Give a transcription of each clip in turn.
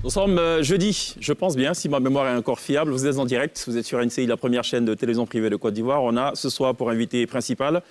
Nous sommes jeudi, je pense bien, si ma mémoire est encore fiable. Vous êtes en direct, vous êtes sur NCI, la première chaîne de télévision privée de Côte d'Ivoire. On a ce soir pour invité principal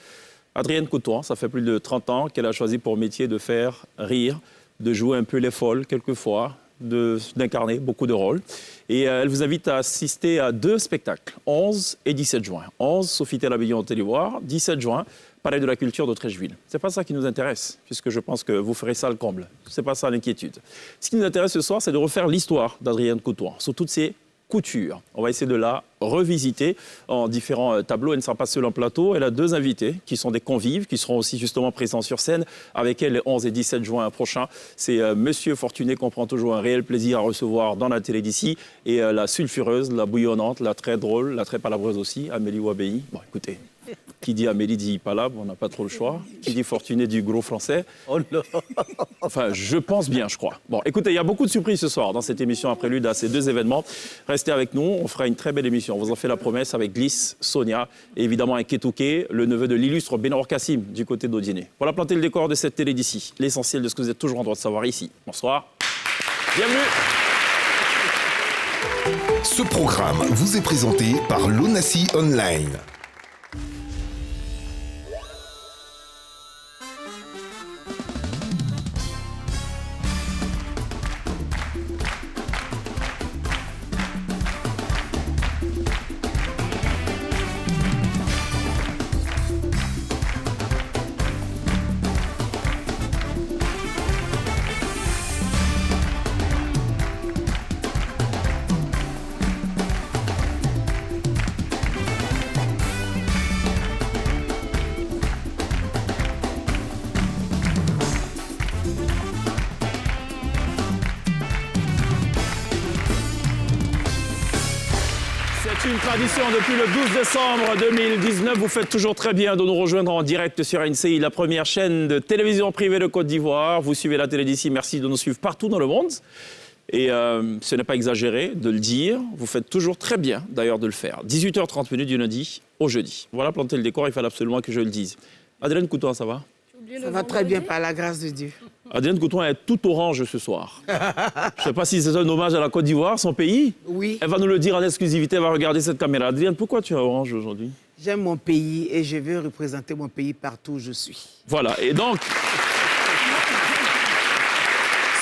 Adrienne Coutoin. Ça fait plus de 30 ans qu'elle a choisi pour métier de faire rire, de jouer un peu les folles quelquefois, d'incarner beaucoup de rôles. Et elle vous invite à assister à 2 spectacles, 11 et 17 juin. 11, Sofitel Abidjan en Côte d'Ivoire, 17 juin, Palais de la Culture de Treichville. Ce n'est pas ça qui nous intéresse, puisque je pense que vous ferez ça le comble. Ce n'est pas ça l'inquiétude. Ce qui nous intéresse ce soir, c'est de refaire l'histoire d'Adrienne Coutoin, sous toutes ses coutures. On va essayer de la revisiter en différents tableaux. Elle ne sera pas seule en plateau. Elle a 2 invités qui sont des convives, qui seront aussi justement présents sur scène avec elle les 11 et 17 juin prochains. C'est Monsieur Fortuné qu'on prend toujours un réel plaisir à recevoir dans la télé d'ici et la sulfureuse, la bouillonnante, la très drôle, la très palabreuse aussi, Amélie Ouabéi. Bon, écoutez. Qui dit Amélie dit palabre, on n'a pas trop le choix. Qui dit Fortuné dit gros français. Oh non. Enfin, je pense bien, je crois. Bon, écoutez, il y a beaucoup de surprises ce soir dans cette émission à prélude à ces 2 événements. Restez avec nous, on fera une très belle émission. On vous en fait la promesse avec Gliss, Sonia et évidemment avec Ketouké, le neveu de l'illustre Benor Kassim du côté d'Odiné. Voilà planter le décor de cette télé d'ici. L'essentiel de ce que vous êtes toujours en droit de savoir ici. Bonsoir. Bienvenue. Ce programme vous est présenté par l'ONACI Online. C'est une tradition depuis le 12 décembre 2019. Vous faites toujours très bien de nous rejoindre en direct sur NCI, la première chaîne de télévision privée de Côte d'Ivoire. Vous suivez la télé d'ici. Merci de nous suivre partout dans le monde. Et ce n'est pas exagéré de le dire. Vous faites toujours très bien, d'ailleurs, de le faire. 18h30 du lundi au jeudi. Voilà, planter le décor, il fallait absolument que je le dise. Adrienne Coutoin, ça va? Ça va très bien, par la grâce de Dieu. Adrienne Coutoin est tout orange ce soir. Je ne sais pas si c'est un hommage à la Côte d'Ivoire, son pays. Oui. Elle va nous le dire en exclusivité, elle va regarder cette caméra. Adrienne, pourquoi tu es orange aujourd'hui? J'aime mon pays et je veux représenter mon pays partout où je suis. Voilà, et donc,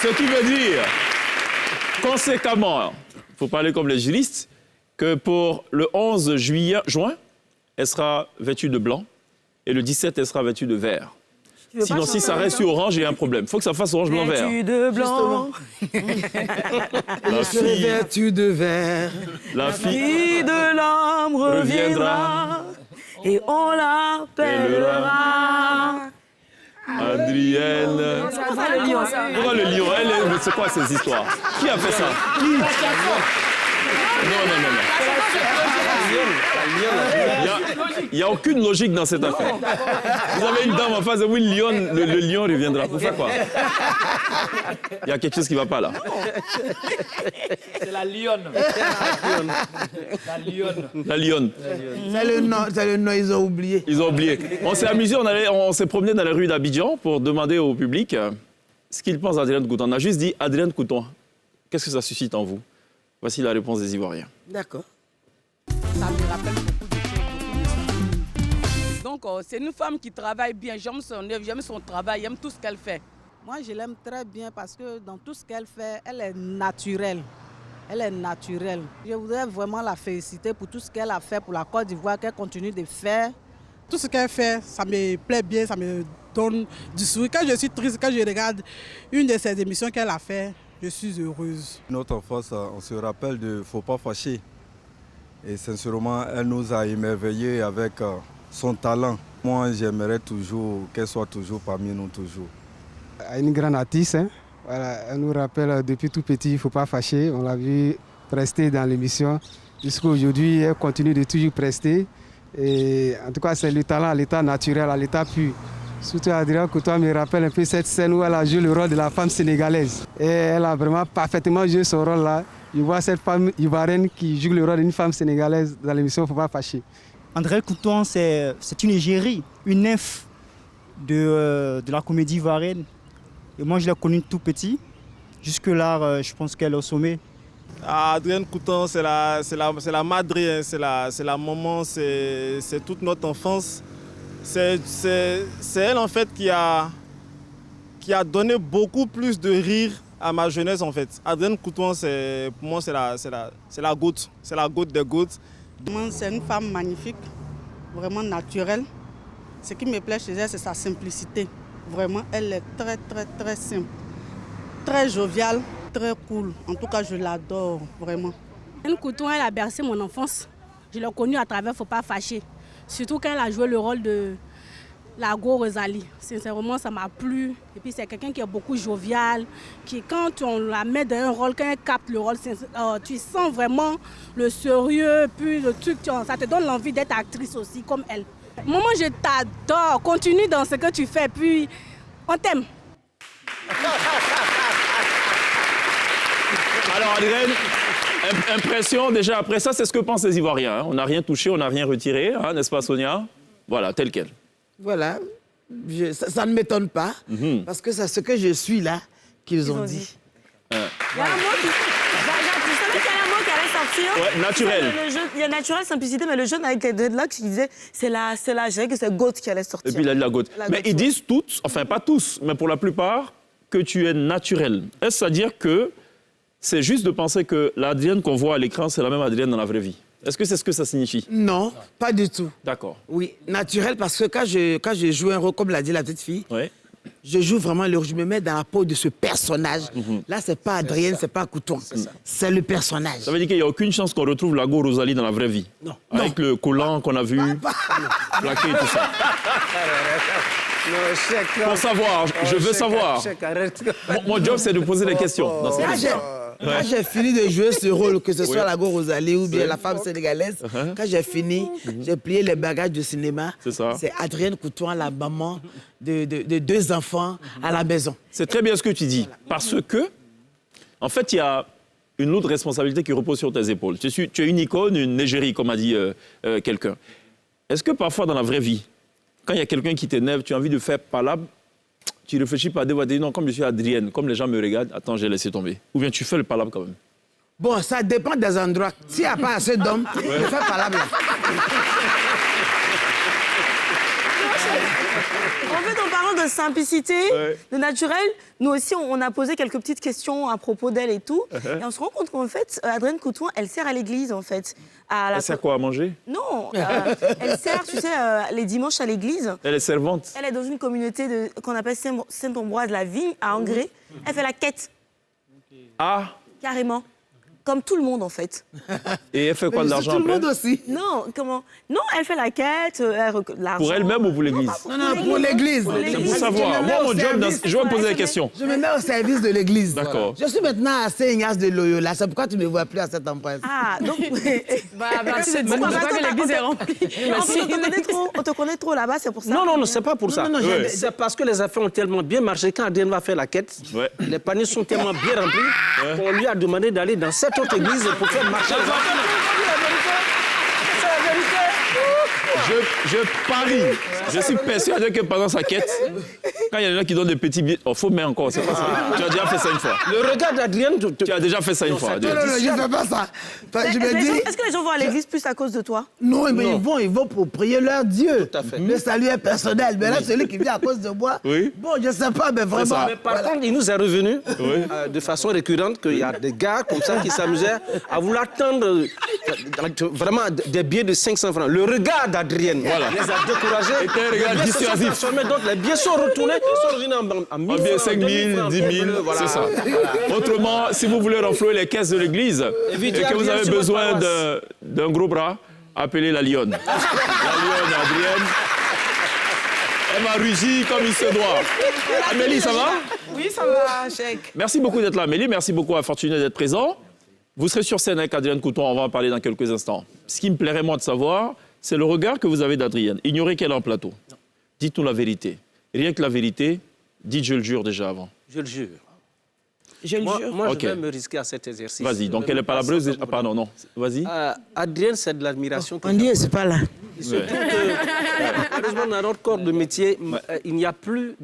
ce qui veut dire, conséquemment, il faut parler comme les juristes, que pour le 11 juin, elle sera vêtue de blanc et le 17, elle sera vêtue de vert. Sinon, si ça reste sur orange, il y a un problème. Il faut que ça fasse orange, blanc, vert. Vêtue de blanc. La fille, vêtue de vert. la fille Qui de l'âme reviendra et on l'appellera. Adrienne. Pourquoi le lion? Pourquoi le lion? Mais c'est quoi ces histoires? Qui a fait ça? Qui? Non. Il n'y a aucune logique dans cette affaire. Vous avez une dame en face de vous, le lion reviendra. Pour faire quoi? Il y a quelque chose qui ne va pas là. C'est la lionne. La lionne. La lionne. C'est le nom, ils ont oublié. Ils ont oublié. On s'est amusé, on s'est promené dans les rues d'Abidjan pour demander au public ce qu'il pense d'Adrienne Coutoin. On a juste dit Adrienne Coutoin. Qu'est-ce que ça suscite en vous? Voici la réponse des Ivoiriens. D'accord. Ça me rappelle beaucoup de choses. Donc, c'est une femme qui travaille bien. J'aime son œuvre, j'aime son travail, j'aime tout ce qu'elle fait. Moi, je l'aime très bien parce que dans tout ce qu'elle fait, elle est naturelle. Elle est naturelle. Je voudrais vraiment la féliciter pour tout ce qu'elle a fait pour la Côte d'Ivoire, qu'elle continue de faire. Tout ce qu'elle fait, ça me plaît bien, ça me donne du sourire. Quand je suis triste, quand je regarde une de ses émissions qu'elle a fait, je suis heureuse. Notre force, on se rappelle de Faut pas fâcher. Et sincèrement, elle nous a émerveillés avec son talent. Moi, j'aimerais toujours qu'elle soit toujours parmi nous, toujours. Une grande artiste, hein. Voilà, elle nous rappelle depuis tout petit, il ne faut pas fâcher. On l'a vu prester dans l'émission. Jusqu'à aujourd'hui, elle continue de toujours prester. Et en tout cas, c'est le talent à l'état naturel, à l'état pur. Surtout Adrienne Coutoin me rappelle un peu cette scène où elle a joué le rôle de la femme sénégalaise. Et elle a vraiment parfaitement joué ce rôle-là. Je vois cette femme ivoirienne qui joue le rôle d'une femme sénégalaise dans l'émission Faut pas fâcher. Adrienne Coutoin, c'est une égérie, une nymphe de la comédie ivoirienne. Et moi, je l'ai connue tout petit. Jusque-là, je pense qu'elle est au sommet. Adrienne Coutan, c'est la madre, c'est la maman, c'est toute notre enfance. C'est elle en fait qui a donné beaucoup plus de rire à ma jeunesse en fait. Adrienne Coutan, pour moi c'est la goutte, c'est la goutte des gouttes. C'est une femme magnifique, vraiment naturelle. Ce qui me plaît chez elle, c'est sa simplicité. Vraiment, elle est très très très simple, très joviale, très cool. En tout cas, je l'adore vraiment. Adrienne Coutan, elle a bercé mon enfance. Je l'ai connue à travers Faut pas fâcher. Surtout quand elle a joué le rôle de la Go Rosalie. Sincèrement, ça m'a plu. Et puis c'est quelqu'un qui est beaucoup jovial, qui quand on la met dans un rôle, quand elle capte le rôle, tu sens vraiment le sérieux, puis le truc, ça te donne l'envie d'être actrice aussi comme elle. Maman, je t'adore. Continue dans ce que tu fais, puis on t'aime. Alors Adrienne, impression déjà après ça, c'est ce que pensent les Ivoiriens. Hein. On n'a rien touché, on n'a rien retiré, hein, n'est-ce pas Sonia? Voilà, tel quel. Voilà, ça ne m'étonne pas, parce que c'est ce que je suis là qu'ils ont dit. Il y a un mot qui... Tu savais qu'il y a un mot qui allait sortir. Ouais, naturel. Il y a naturel, simplicité, mais le jeune avec les dreadlocks, il disait c'est la je dirais que c'est Goat qui allait sortir. Et puis il a de la goutte. Mais ils disent tous, enfin pas tous, mais pour la plupart, que tu es naturel. Est-ce à dire que c'est juste de penser que l'Adrienne qu'on voit à l'écran, c'est la même Adrienne dans la vraie vie? Est-ce que c'est ce que ça signifie? Non, pas du tout. D'accord. Oui, naturel, parce que quand je joue un rôle, comme l'a dit la petite fille, ouais. Je joue vraiment, je me mets dans la peau de ce personnage. Là, c'est pas Adrienne, c'est pas Coutan. C'est le personnage. Ça veut dire qu'il n'y a aucune chance qu'on retrouve la Go Rosalie dans la vraie vie? Non. Avec le collant qu'on a vu, plaqué et tout ça. Pour savoir, je veux savoir. Mon job, c'est de poser des questions dans cette émission. Quand j'ai fini de jouer ce rôle, que ce soit la Go Rosalie ou bien la femme sénégalaise, quand j'ai fini, j'ai plié les bagages du cinéma. C'est Adrienne Coutan, la maman de 2 enfants à la maison. C'est très bien ce que tu dis. Parce que, en fait, il y a une autre responsabilité qui repose sur tes épaules. Tu es une icône, une égérie, comme a dit quelqu'un. Est-ce que parfois, dans la vraie vie, quand il y a quelqu'un qui t'énerve, tu as envie de faire palabre, tu réfléchis pas à dire non, comme je suis Adrienne, comme les gens me regardent, attends, j'ai laissé tomber. Ou bien tu fais le palabre quand même? Bon, ça dépend des endroits. S'il n'y a pas assez d'hommes, je fais palabre là. En fait, en parlant de simplicité, de naturel, nous aussi, on a posé quelques petites questions à propos d'elle et tout. Et on se rend compte qu'en fait, Adrienne Coutan, elle sert à l'église, en fait. Elle sert quoi à manger? Non, elle sert, tu sais, les dimanches à l'église. Elle est servante. Elle est dans une communauté qu'on appelle Saint-Ambroise-la-Vigne, à Angré. Elle fait la quête. Ah. Carrément. Comme tout le monde, en fait. Et elle fait quoi de l'argent après? Tout le monde aussi. Non, comment? Non, elle fait la quête, l'argent. Pour elle-même ou pour l'église? Non, pour l'église. C'est pour savoir. Moi, mon job, je vais me poser des questions. Je me mets au service de l'église. D'accord. Je suis maintenant à Saint-Ignace de Loyola. C'est pourquoi tu ne me vois plus à cette empresse. Ah, donc... Merci de dire que l'église est remplie. On te connaît trop là-bas, c'est pour ça? Non, c'est pas pour ça. C'est parce que les affaires ont tellement bien marché. Quand Adrienne va faire la quête, les paniers sont tellement bien remplis qu'on lui a demandé d'aller dans cette autre église pour faire marcher. Je parie, je suis persuadé que pendant sa quête, quand il y a des gens qui donnent des petits billets, oh, faut mettre encore, c'est pas ça. Tu as déjà fait ça une fois. Le regard d'Adrienne... Tu as déjà fait ça une fois. Non, je ne fais pas ça. Je me dis... Est-ce que les gens vont à l'église plus à cause de toi? Non, mais ils vont pour prier leur Dieu. Tout à fait. Le salut est personnel. Mais là, celui qui vient à cause de moi, bon, je ne sais pas, mais vraiment... Mais par contre, il nous est revenu de façon récurrente qu'il y a des gars comme ça qui s'amusaient à vouloir tendre vraiment des billets de 500 francs. Le regard d'Adrienne les a découragés. Et un regard dissuasif. Donc les billets sont retournés, sont revenus en 1000 francs, 5 000, 10 000, c'est ça. Autrement, si vous voulez renflouer les caisses de l'église et que vous avez besoin d'un gros bras, appelez la lionne. La lionne, Adrienne. Elle m'a rugi comme il se doit. Amélie, ça va? Oui, ça va, Cheikh. Merci beaucoup d'être là, Amélie. Merci beaucoup à Fortuné d'être présent. Vous serez sur scène avec Adrienne Coutan, on va en parler dans quelques instants. Ce qui me plairait, moi, de savoir, c'est le regard que vous avez d'Adrienne. Ignorez qu'elle est en plateau. Dites-nous la vérité. Rien que la vérité, dites je le jure déjà avant. Je le jure. Je le jure. Moi, je vais me risquer à cet exercice. Vas-y, donc elle est palabreuse. Ah, pardon, non. Vas-y. Adrienne, c'est de l'admiration. On dit, c'est pas là. Surtout que, heureusement, dans notre corps de métier, il n'y a plus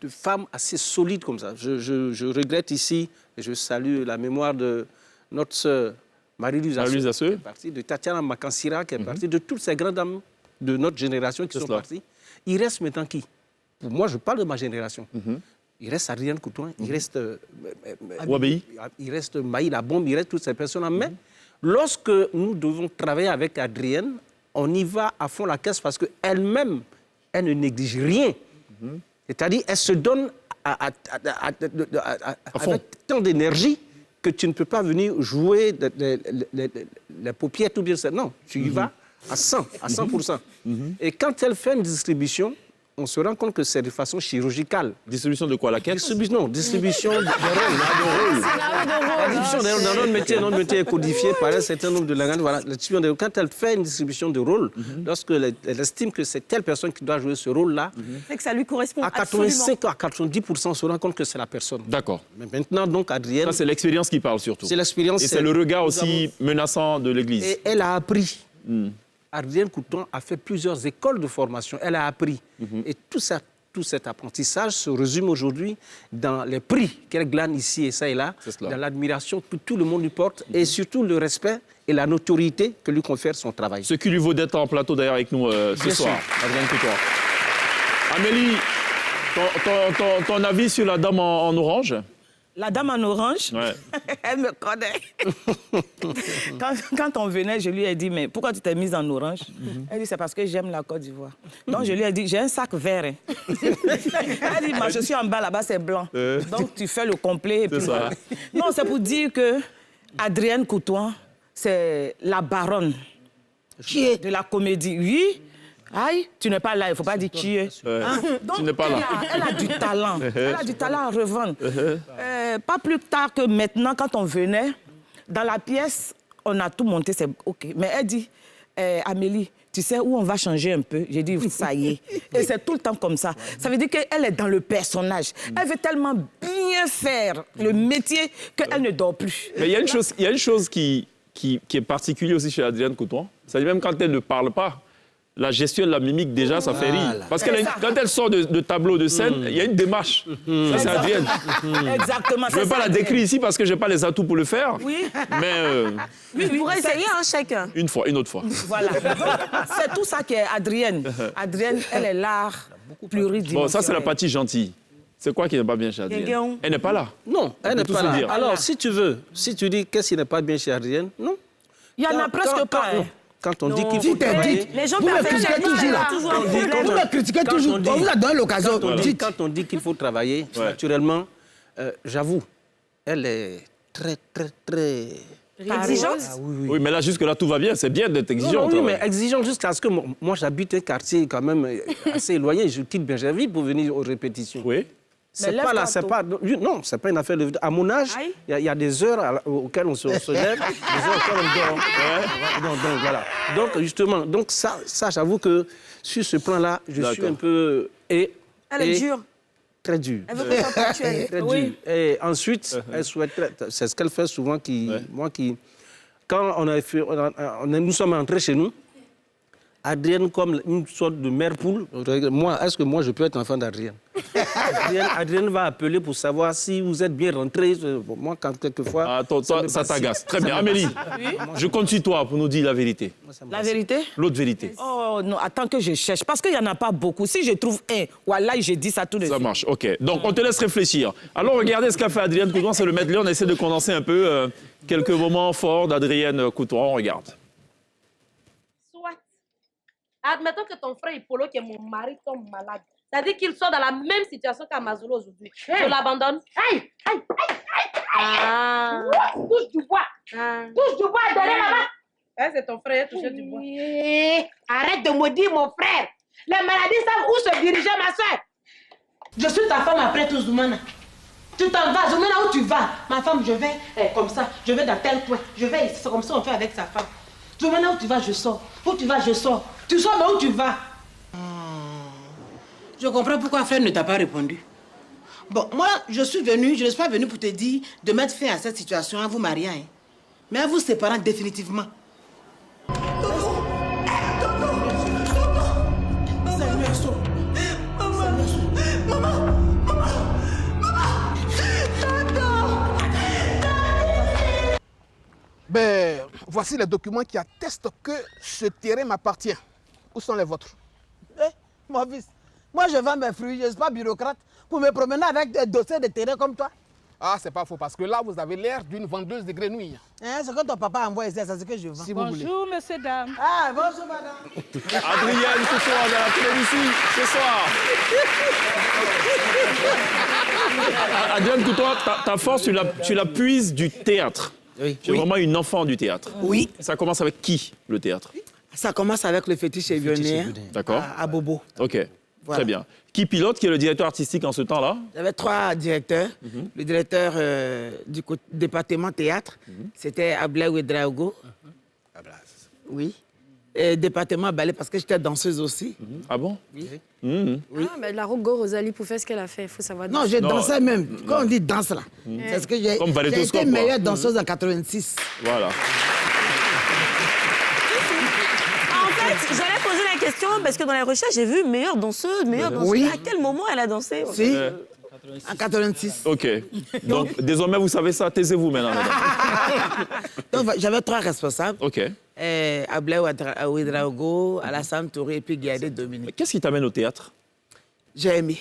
de femmes assez solides comme ça. Je regrette ici, et je salue la mémoire de notre sœur Marie-Louise Asseux, qui est partie, de Tatiana Makansira, qui est partie, de toutes ces grandes dames de notre génération qui sont parties. Il reste maintenant qui? Moi, je parle de ma génération. Il reste Adrienne Coutoin, il reste Wabei, il reste Maï la Bombe, il reste toutes ces personnes-là. Mais lorsque nous devons travailler avec Adrienne, on y va à fond la caisse parce qu'elle-même, elle ne néglige rien. C'est-à-dire, elle se donne avec tant d'énergie que tu ne peux pas venir jouer les paupières tout bien. Non, tu y vas à 100%. Et quand elle fait une distribution, on se rend compte que c'est de façon chirurgicale. Distribution de quoi, la caisse? Non, distribution de rôles. La distribution dans notre métier est codifiée par un certain nombre de langages. Voilà, quand elle fait une distribution de rôles, lorsqu'elle estime que c'est telle personne qui doit jouer ce rôle-là, c'est que ça lui correspond à 85 à 90%, on se rend compte que c'est la personne. D'accord. Mais maintenant, donc, Adrienne... Ça, c'est l'expérience qui parle surtout. C'est l'expérience. Et c'est le regard aussi menaçant de l'Église. Et elle a appris. Adrienne Couton a fait plusieurs écoles de formation. Elle a appris. Et tout cet apprentissage se résume aujourd'hui dans les prix qu'elle glane ici et ça et là, dans l'admiration que tout le monde lui porte et surtout le respect et la notoriété que lui confère son travail. Ce qui lui vaut d'être en plateau d'ailleurs avec nous ce soir, Adrienne Couton. Amélie, ton avis sur la dame en orange? La dame en orange, elle me connaît. Quand on venait, je lui ai dit, mais pourquoi tu t'es mise en orange? Elle dit, c'est parce que j'aime la Côte d'Ivoire. Donc je lui ai dit, j'ai un sac vert. Elle dit, moi je suis en bas, là-bas c'est blanc. Donc tu fais le complet. Et puis voilà. Non, c'est pour dire que Adrienne Coutoin, c'est la baronne de la comédie. Oui. Aïe, tu n'es pas là, il ne faut pas dire qui est. Donc, tu n'es pas là. Elle a du talent. Elle a du talent à revendre. Pas plus tard que maintenant, quand on venait, dans la pièce, on a tout monté, c'est OK. Mais elle dit, Amélie, tu sais où on va changer un peu? J'ai dit, ça y est. Et c'est tout le temps comme ça. Ça veut dire qu'elle est dans le personnage. Elle veut tellement bien faire le métier qu'elle ne dort plus. Mais il y a une chose qui est particulière aussi chez Adrienne Couton. C'est-à-dire même quand elle ne parle pas, la gestion de la mimique, déjà, ça fait rire. Parce que quand elle sort de tableau de scène, il y a une démarche. Ça, c'est Adrienne. Exactement. Je ne veux pas la décrire ici parce que je n'ai pas les atouts pour le faire. Oui. Mais... oui, vous pourrez essayer, chacun. Une autre fois. Voilà. C'est tout ça qui est Adrienne. Adrienne, elle est l'art pluridimensionnel. Bon, ça, c'est la partie gentille. C'est quoi qui n'est pas bien chez Adrienne? Elle n'est pas là. Non, elle n'est pas là. Alors, si tu dis qu'est-ce qui n'est pas bien chez Adrienne, non. Il n'y en a presque pas. Quand on dit qu'il faut travailler... Les gens critiquent toujours là. Vous me critiquez toujours. On vous a donné l'occasion. Quand on dit qu'il faut travailler, naturellement, j'avoue, elle est très... Exigeante? Oui, mais là, jusque-là, tout va bien. C'est bien d'être exigeante. Oui, mais exigeante jusqu'à ce que... Moi, j'habite un quartier quand même assez éloigné. Je quitte Bergerville pour venir aux répétitions. Oui. C'est pas là, c'est pas... Non, c'est pas une affaire de... À mon âge, il y a des heures auxquelles on se lève, des heures auxquelles on dort. Donc, voilà. Donc, justement, ça j'avoue que sur ce plan-là, je suis un peu... Elle est dure. Très dure. Elle veut que ça ponctuelle. Très dure. Et ensuite, elle souhaite... C'est ce qu'elle fait souvent quand nous sommes entrés chez nous, Adrienne comme une sorte de mère poule. Est-ce que moi, je peux être enfant d'Adrienne? Adrienne va appeler pour savoir si vous êtes bien rentré. Moi, quand quelquefois... ça t'agace. Très bien. Amélie, je compte sur toi pour nous dire la vérité. La vérité? L'autre vérité. Oh non, attends que je cherche. Parce qu'il n'y en a pas beaucoup. Si je trouve un, voilà, je dis ça tout de suite. Ça marche, OK. Donc, on te laisse réfléchir. Alors, regardez ce qu'a fait Adrienne Coutoin. C'est le medley. On essaie de condenser un peu quelques moments forts d'Adrienne Coutoin. On regarde. Admettons que ton frère Hippolyte, qui est mon mari, tombe malade. C'est-à-dire qu'il sort dans la même situation qu'Amazolo aujourd'hui. Je l'abandonne. Aïe, aïe, aïe, aïe, aïe. Touche du bois. Touche du bois, derrière là-bas. C'est ton frère, touche du bois. Arrête de maudire mon frère. Les maladies savent où se diriger, ma soeur. Je suis ta femme après tout, Zoumana. Tu t'en vas, Zoumana, où tu vas? Ma femme, je vais comme ça. Je vais dans tel coin. Je vais ici, c'est comme ça on fait avec sa femme. Zoumana, où tu vas, je sors. Où tu vas, je sors. Tu sors, mais où tu vas? Je comprends pourquoi frère ne t'a pas répondu. Bon, moi, je ne suis pas venue pour te dire de mettre fin à cette situation en vous mariant, hein, mais en vous séparant définitivement. Maman, voici les documents qui attestent que ce terrain m'appartient. Où sont les vôtres? Mon fils, moi je vends mes fruits, je ne suis pas bureaucrate pour me promener avec des dossiers de terrain comme toi. Ah, c'est pas faux, parce que là, vous avez l'air d'une vendeuse de grenouilles. C'est quand ton papa envoie ici, c'est ce que je vends. Si vous voulez. Bonjour, monsieur, dame. Ah, bonjour, madame. Adrienne Coutois de la télévision ce soir. Adrienne Coutois, ta force, tu la puises du théâtre. Oui. Tu es vraiment une enfant du théâtre. Oui. Ça commence avec qui, le théâtre? Ça commence avec le fétiche évionnaire D'accord. à Bobo. Ok, Voilà. très bien. Qui pilote, qui est le directeur artistique en ce temps-là? J'avais 3 directeurs. Le directeur du département théâtre, c'était Ablai Ouedraogo. Oui. Et département ballet, parce que j'étais danseuse aussi. Ah bon? Oui. Ah, mais la Rogo Rosalie Poufet, ce qu'elle a fait, il faut savoir. Non, j'ai dansé même. Quand on dit danse, là, c'est ce que j'ai. Comme J'ai Valetoscope, été quoi. meilleure danseuse en 86. Voilà. En fait, j'allais poser la question parce que dans les recherches, j'ai vu meilleure danseuse, meilleure danseuse. Oui. À quel moment elle a dansé? Si, en 86. Ok. Donc, désormais, vous savez ça. Taisez-vous maintenant, madame. Donc, j'avais 3 responsables. Ok. Ablai Ouedraogo, Alassane Touré et puis Guéadé Dominique. Qu'est-ce qui t'amène au théâtre? J'ai aimé.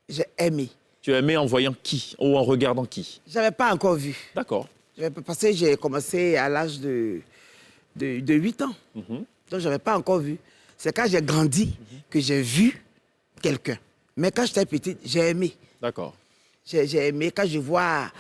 J'ai aimé. Tu as aimé en voyant qui? Ou en regardant qui? Je n'avais pas encore vu. D'accord. Parce que j'ai commencé à l'âge de 8 ans. Donc, je n'avais pas encore vu. C'est quand j'ai grandi que j'ai vu quelqu'un. Mais quand j'étais petite, j'ai aimé. D'accord. J'ai aimé. Quand je vois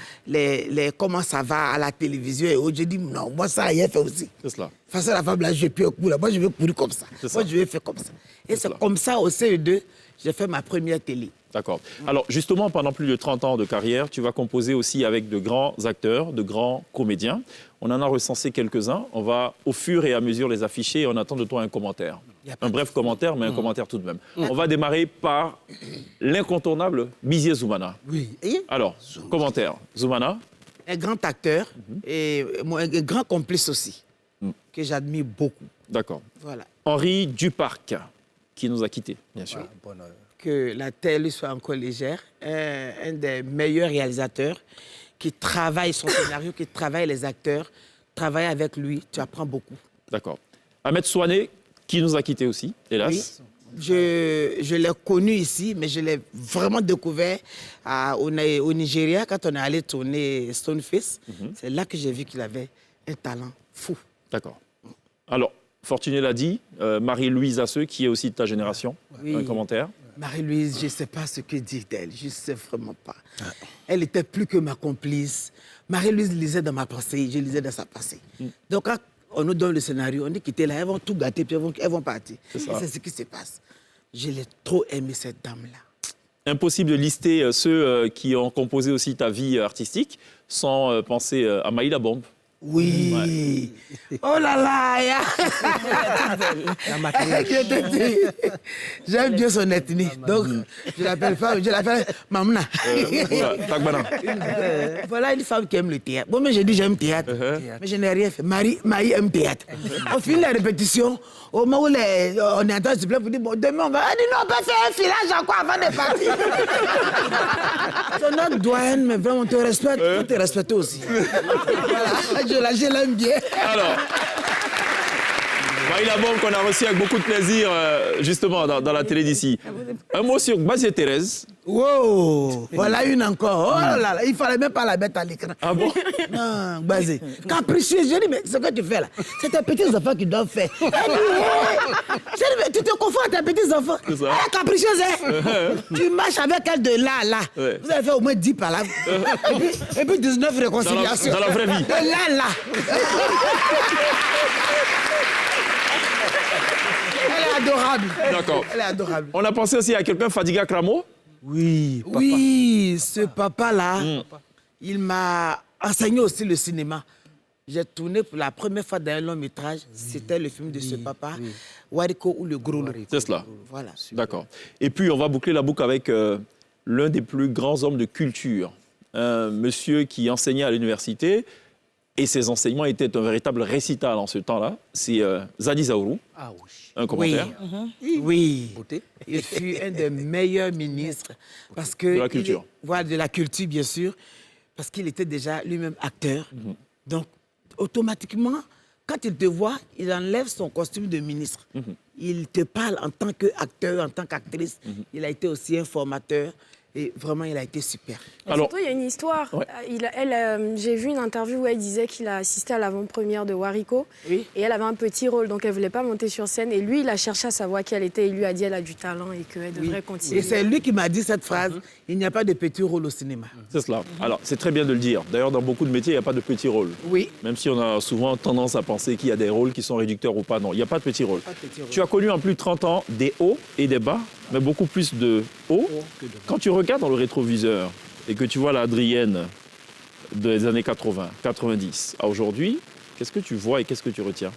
comment ça va à la télévision et autres, je dis non, moi, ça, rien fait aussi. C'est cela. Face à la femme, là, je peux courir. Moi, je vais courir comme ça. Moi, je vais faire comme ça. Et c'est comme ça, au CE2, j'ai fait ma première télé. D'accord. Alors, justement, pendant plus de 30 ans de carrière, tu vas composer aussi avec de grands acteurs, de grands comédiens. On en a recensé quelques-uns. On va, au fur et à mesure, les afficher et on attend de toi un commentaire. Un bref commentaire, mais un commentaire tout de même. On va démarrer par l'incontournable Bizier Zoumana. Oui. Alors, commentaire. Zoumana. Un grand acteur et un grand complice aussi, que j'admire beaucoup. D'accord. Voilà. Henri Duparc, qui nous a quittés, bien sûr. Que la terre lui soit encore légère. Un des meilleurs réalisateurs qui travaille son scénario, qui travaille les acteurs. Travaille avec lui, tu apprends beaucoup. D'accord. Ahmed Souané, qui nous a quittés aussi, hélas. Oui. Je l'ai connu ici, mais je l'ai vraiment découvert au Nigeria, quand on est allé tourner Stoneface. C'est là que j'ai vu qu'il avait un talent fou. D'accord. Alors, Fortuné l'a dit, Marie-Louise Asseux, qui est aussi de ta génération. Oui. Un commentaire. Marie-Louise, je ne sais pas ce que dire d'elle, je ne sais vraiment pas. Elle était plus que ma complice. Marie-Louise lisait dans ma pensée, je lisais dans sa pensée. Donc, quand on nous donne le scénario, on dit quitter là, elles vont tout gâter, puis elles vont partir. C'est ça. Et c'est ce qui se passe. Je l'ai trop aimé, cette dame-là. Impossible de lister ceux qui ont composé aussi ta vie artistique sans penser à Maïla Bombe. Oui. Ouais. Oh là là, j'aime bien son ethnie. Donc, je l'appelle Mamna. Voilà une femme qui aime le théâtre. Bon, mais j'ai dit j'aime le théâtre. Mais je n'ai rien fait. Marie aime le théâtre. On finit la répétition. Au moment où on est en train de se plaindre, on dit bon, demain on va. Elle dit non, on peut faire un filage encore avant de partir. C'est notre doyenne, mais vraiment, on te respecte. On te respecte aussi. Voilà. Je l'aime bien. Alors, Maïla Bombe qu'on a reçu avec beaucoup de plaisir, justement, dans la télé d'ici. Un mot sur Basie Thérèse. Wow, voilà une encore. Oh là là, il ne fallait même pas la mettre à l'écran. Ah bon? Non, Basie. Capricieux, je dis, mais ce que tu fais là, c'est tes petits-enfants qui doivent faire. Elle dit, je dis, mais tu te confonds à tes petits-enfants. Elle est capricieuse, hein? Tu marches avec elle de là à là. Ouais. Vous avez fait au moins 10 par là. Et puis 19 réconciliations. Dans la vraie vie. De là à là. Elle est adorable. D'accord. Elle est adorable. On a pensé aussi à quelqu'un, Fadiga Kramo. Oui, papa. Oui, ce papa-là, il m'a enseigné aussi le cinéma. J'ai tourné pour la première fois dans un long métrage. C'était le film de ce papa, Wariko ou le Gros Loup. C'est cela. Voilà. D'accord. Et puis, on va boucler la boucle avec l'un des plus grands hommes de culture. Un monsieur qui enseignait à l'université. Et ses enseignements étaient un véritable récital en ce temps-là. C'est Zadi Zaourou. Ah oui. Un commentaire? Oui. Il fut un des meilleurs ministres. Parce que de la culture. Voilà, de la culture, bien sûr. Parce qu'il était déjà lui-même acteur. Donc, automatiquement, quand il te voit, il enlève son costume de ministre. Il te parle en tant qu'acteur, en tant qu'actrice. Il a été aussi un formateur. Et vraiment, il a été super. Alors, surtout, il y a une histoire. Ouais. J'ai vu une interview où elle disait qu'il a assisté à l'avant-première de Wariko. Oui. Et elle avait un petit rôle, donc elle ne voulait pas monter sur scène. Et lui, il a cherché à savoir qui elle était. Il lui a dit qu'elle a du talent et qu'elle devrait continuer. Et c'est lui qui m'a dit cette phrase, il n'y a pas de petit rôle au cinéma. C'est cela. Alors, c'est très bien de le dire. D'ailleurs, dans beaucoup de métiers, il n'y a pas de petit rôle. Oui. Même si on a souvent tendance à penser qu'il y a des rôles qui sont réducteurs ou pas. Non, il n'y a pas de petit rôle. Tu as connu en plus de 30 ans des hauts et des bas, mais beaucoup plus de hauts. Quand tu regardes dans le rétroviseur et que tu vois l'Adrienne des années 80, 90 à aujourd'hui, qu'est-ce que tu vois et qu'est-ce que tu retiens?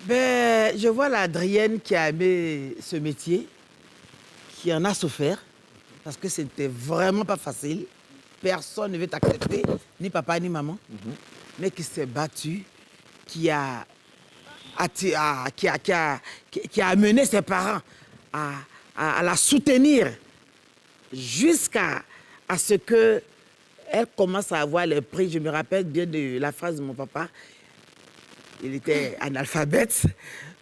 Je vois l'Adrienne qui a aimé ce métier, qui en a souffert, parce que c'était vraiment pas facile. Personne ne veut t'accepter, ni papa ni maman, mais qui s'est battue, qui a amené ses parents à la soutenir jusqu'à ce qu'elle commence à avoir les prix. Je me rappelle bien de la phrase de mon papa. Il était analphabète.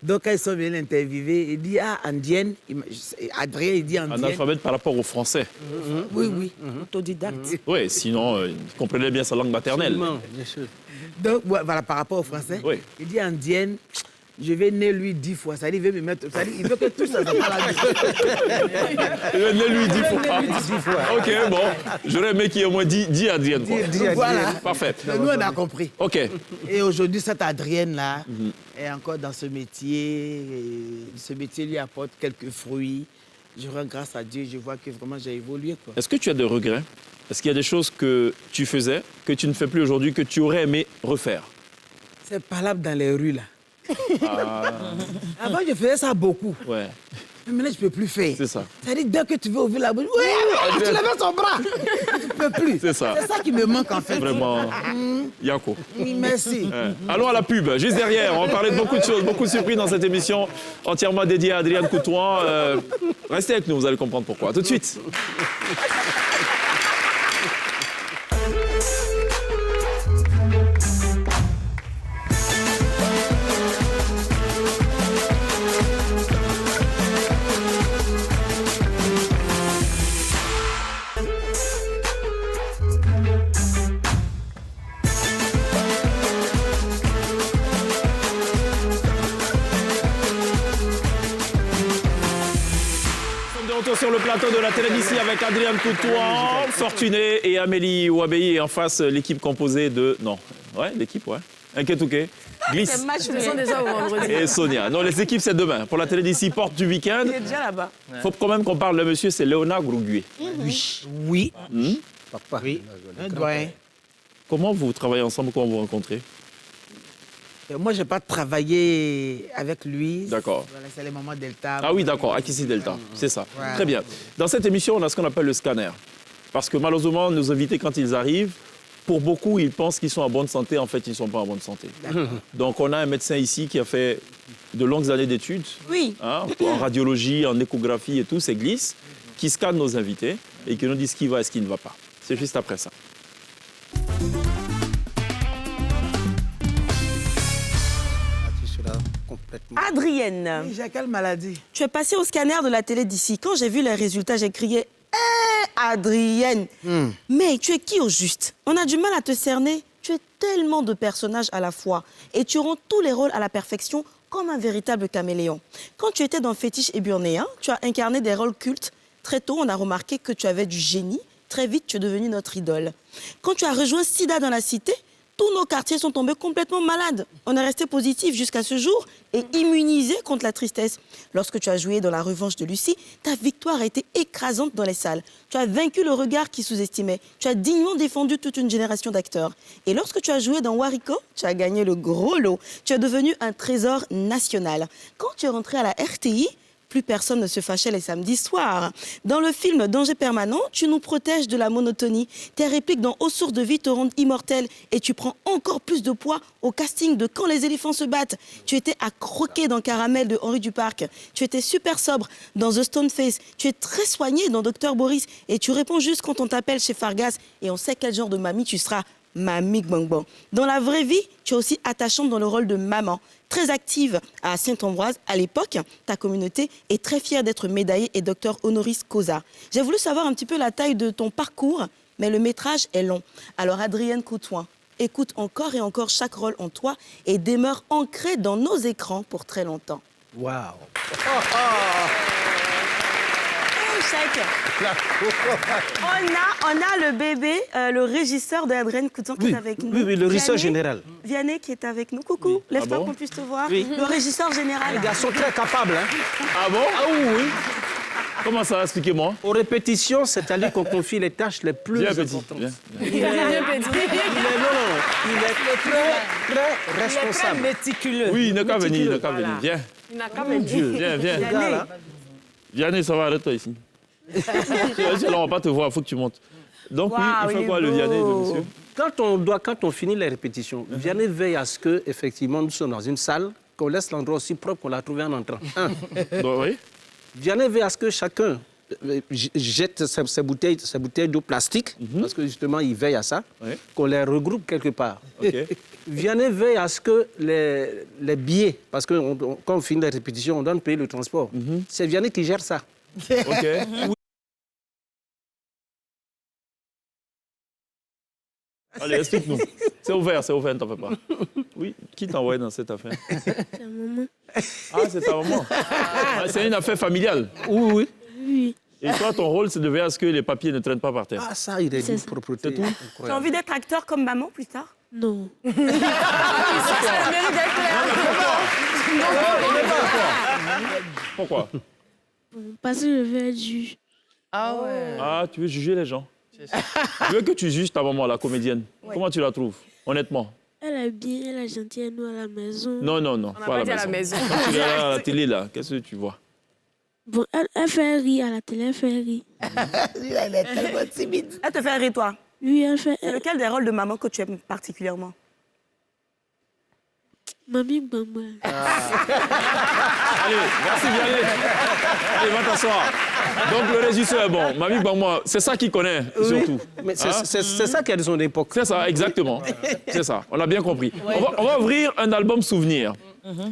Donc, quand ils sont venus l'interviewer, il dit « Ah, indienne ». Adrien, il dit « indienne ». Analphabète par rapport au français. Oui. Autodidacte. Oui, sinon, il comprenait bien sa langue maternelle. Bien sûr. Donc, voilà, par rapport au français, il dit « indienne ». Je vais naître lui 10 fois. Ça dit, il veut me mettre. Ça dit, il veut que tout ça soit pas la vie. Il veut naître lui 10 fois. Ok, bon. J'aurais aimé qu'il y ait au moins 10 Adrienne. Voilà. Parfait. Mais nous, on a compris. Ok. Et aujourd'hui, cette Adrienne-là est encore dans ce métier. Et ce métier lui apporte quelques fruits. Je rends grâce à Dieu. Je vois que vraiment j'ai évolué. Est-ce que tu as des regrets? Est-ce qu'il y a des choses que tu faisais, que tu ne fais plus aujourd'hui, que tu aurais aimé refaire? C'est parlable dans les rues, là. Avant, je faisais ça beaucoup. Ouais. Mais maintenant, je ne peux plus faire. C'est ça. C'est-à-dire, dès que tu veux ouvrir la bouche, tu lèves son bras. Tu ne peux plus. C'est ça. C'est ça qui me manque, en fait. Vraiment. Yako. Merci. Allons à la pub. Juste derrière, on va parler de beaucoup de choses, beaucoup de surprises dans cette émission entièrement dédiée à Adrienne Coutouan. Restez avec nous, vous allez comprendre pourquoi. Tout de suite. Sur le plateau de la télévision avec Adrienne Coutouan, Fortuné et Amélie Ouabéi. Et en face, l'équipe composée de... Non, ouais, l'équipe, ouais. Nketouké, Glisse et Sonia. Non, les équipes, c'est demain. Pour la télévision porte du week-end. Il est déjà là-bas. Il faut quand même qu'on parle de monsieur, c'est Léonard Grouguier. Oui. Papa. Oui. Un doyen. Comment vous travaillez ensemble, comment vous vous rencontrez? Moi, je n'ai pas travaillé avec lui. D'accord. Voilà, c'est les moments Delta. Ah oui, d'accord, Akissi Delta, c'est ça. Ouais. Très bien. Dans cette émission, on a ce qu'on appelle le scanner. Parce que malheureusement, nos invités, quand ils arrivent, pour beaucoup, ils pensent qu'ils sont en bonne santé. En fait, ils ne sont pas en bonne santé. Donc, on a un médecin ici qui a fait de longues années d'études. Oui. En radiologie, en échographie et tout, c'est Glisse, qui scanne nos invités et qui nous dit ce qui va et ce qui ne va pas. C'est juste après ça. Adrienne. Oui, j'ai quelle maladie? Tu es passée au scanner de la télé d'ici. Quand j'ai vu les résultats, j'ai crié « Adrienne !» Mais tu es qui au juste? On a du mal à te cerner. Tu es tellement de personnages à la fois. Et tu rends tous les rôles à la perfection comme un véritable caméléon. Quand tu étais dans Fétiche et Burnéen, tu as incarné des rôles cultes. Très tôt, on a remarqué que tu avais du génie. Très vite, tu es devenue notre idole. Quand tu as rejoint Sida dans la cité, tous nos quartiers sont tombés complètement malades. On est resté positif jusqu'à ce jour et immunisé contre la tristesse. Lorsque tu as joué dans La Revanche de Lucie, ta victoire a été écrasante dans les salles. Tu as vaincu le regard qui sous-estimait. Tu as dignement défendu toute une génération d'acteurs. Et lorsque tu as joué dans Wariko, tu as gagné le gros lot. Tu es devenu un trésor national. Quand tu es rentré à la RTI, plus personne ne se fâchait les samedis soirs. Dans le film Danger permanent, tu nous protèges de la monotonie. Tes répliques dans Aux sources de vie te rendent immortel et tu prends encore plus de poids au casting de Quand les éléphants se battent. Tu étais à croquer dans Caramel de Henri Duparc. Tu étais super sobre dans The Stone Face. Tu es très soigné dans Dr Boris et tu réponds juste quand on t'appelle chez Fargas et on sait quel genre de mamie tu seras Mamie Gbangbo. Dans la vraie vie, tu es aussi attachante dans le rôle de maman. Très active à Saint-Ambroise à l'époque, ta communauté est très fière d'être médaillée et docteur honoris causa. J'ai voulu savoir un petit peu la taille de ton parcours, mais le métrage est long. Alors Adrienne Coutouin, écoute encore et encore chaque rôle en toi et demeure ancré dans nos écrans pour très longtemps. Waouh. On a le bébé, le régisseur de Adrienne Coutouin qui est avec nous. Oui, le régisseur général. Vianney qui est avec nous. Coucou, lève-toi qu'on puisse te voir. Oui. Le régisseur général. Les gars sont très capables. Hein. Ah bon? Ah oui. Comment ça? Expliquez-moi. Aux répétitions, c'est-à-dire qu'on confie les tâches les plus importantes. Il est très responsable. Il est très méticuleux. Oui, il n'a qu'à venir, il n'a qu'à venir. Viens. Il n'a qu'à venir. Viens. Vianney, ça va, arrête-toi ici. Là, on va pas te voir, il faut que tu montes. Donc oui, il fait quoi le Vianney de monsieur? Quand on finit les répétitions, Vianney veille à ce que, effectivement, nous sommes dans une salle, qu'on laisse l'endroit aussi propre qu'on l'a trouvé en entrant. Oui. Vianney veille à ce que chacun jette ses bouteilles d'eau plastique, parce que justement, il veille à ça, qu'on les regroupe quelque part. Vianney veille à ce que les billets, parce que quand on finit les répétitions, on doit payer le transport. C'est Vianney qui gère ça. Allez, explique-nous. C'est ouvert, ne t'en fais pas. Oui, qui t'a envoyé dans cette affaire? Ta maman. Ah, c'est ta maman. C'est une affaire familiale? Oui. Et toi, ton rôle, c'est de veiller à ce que les papiers ne traînent pas par terre. Ah, ça, il est une propreté. C'est tout? Tu as envie d'être acteur comme maman plus tard? Non. Pourquoi? Parce que je veux être juge. Ah ouais. Ah, tu veux juger les gens? Je veux que tu juges ta maman, la comédienne. Comment tu la trouves, honnêtement? Elle est bien, elle est gentille, elle nous à la maison. Non, On n'a pas dit à la maison. Quand tu es là à la télé, là, qu'est-ce que tu vois? Bon, elle fait rire à la télé, elle fait rire. Elle est tellement timide. Elle te fait rire, toi? Oui, elle fait... Lequel des rôles de maman que tu aimes particulièrement? Mamie Gbangbo. Allez, merci Vianney. Allez, va t'asseoir. Donc le régisseur est bon. Mamie Gbangbo, c'est ça qu'il connaît, surtout. Mais c'est ça qui a de son époque. C'est ça, exactement. C'est ça, on a bien compris. On va ouvrir un album souvenir.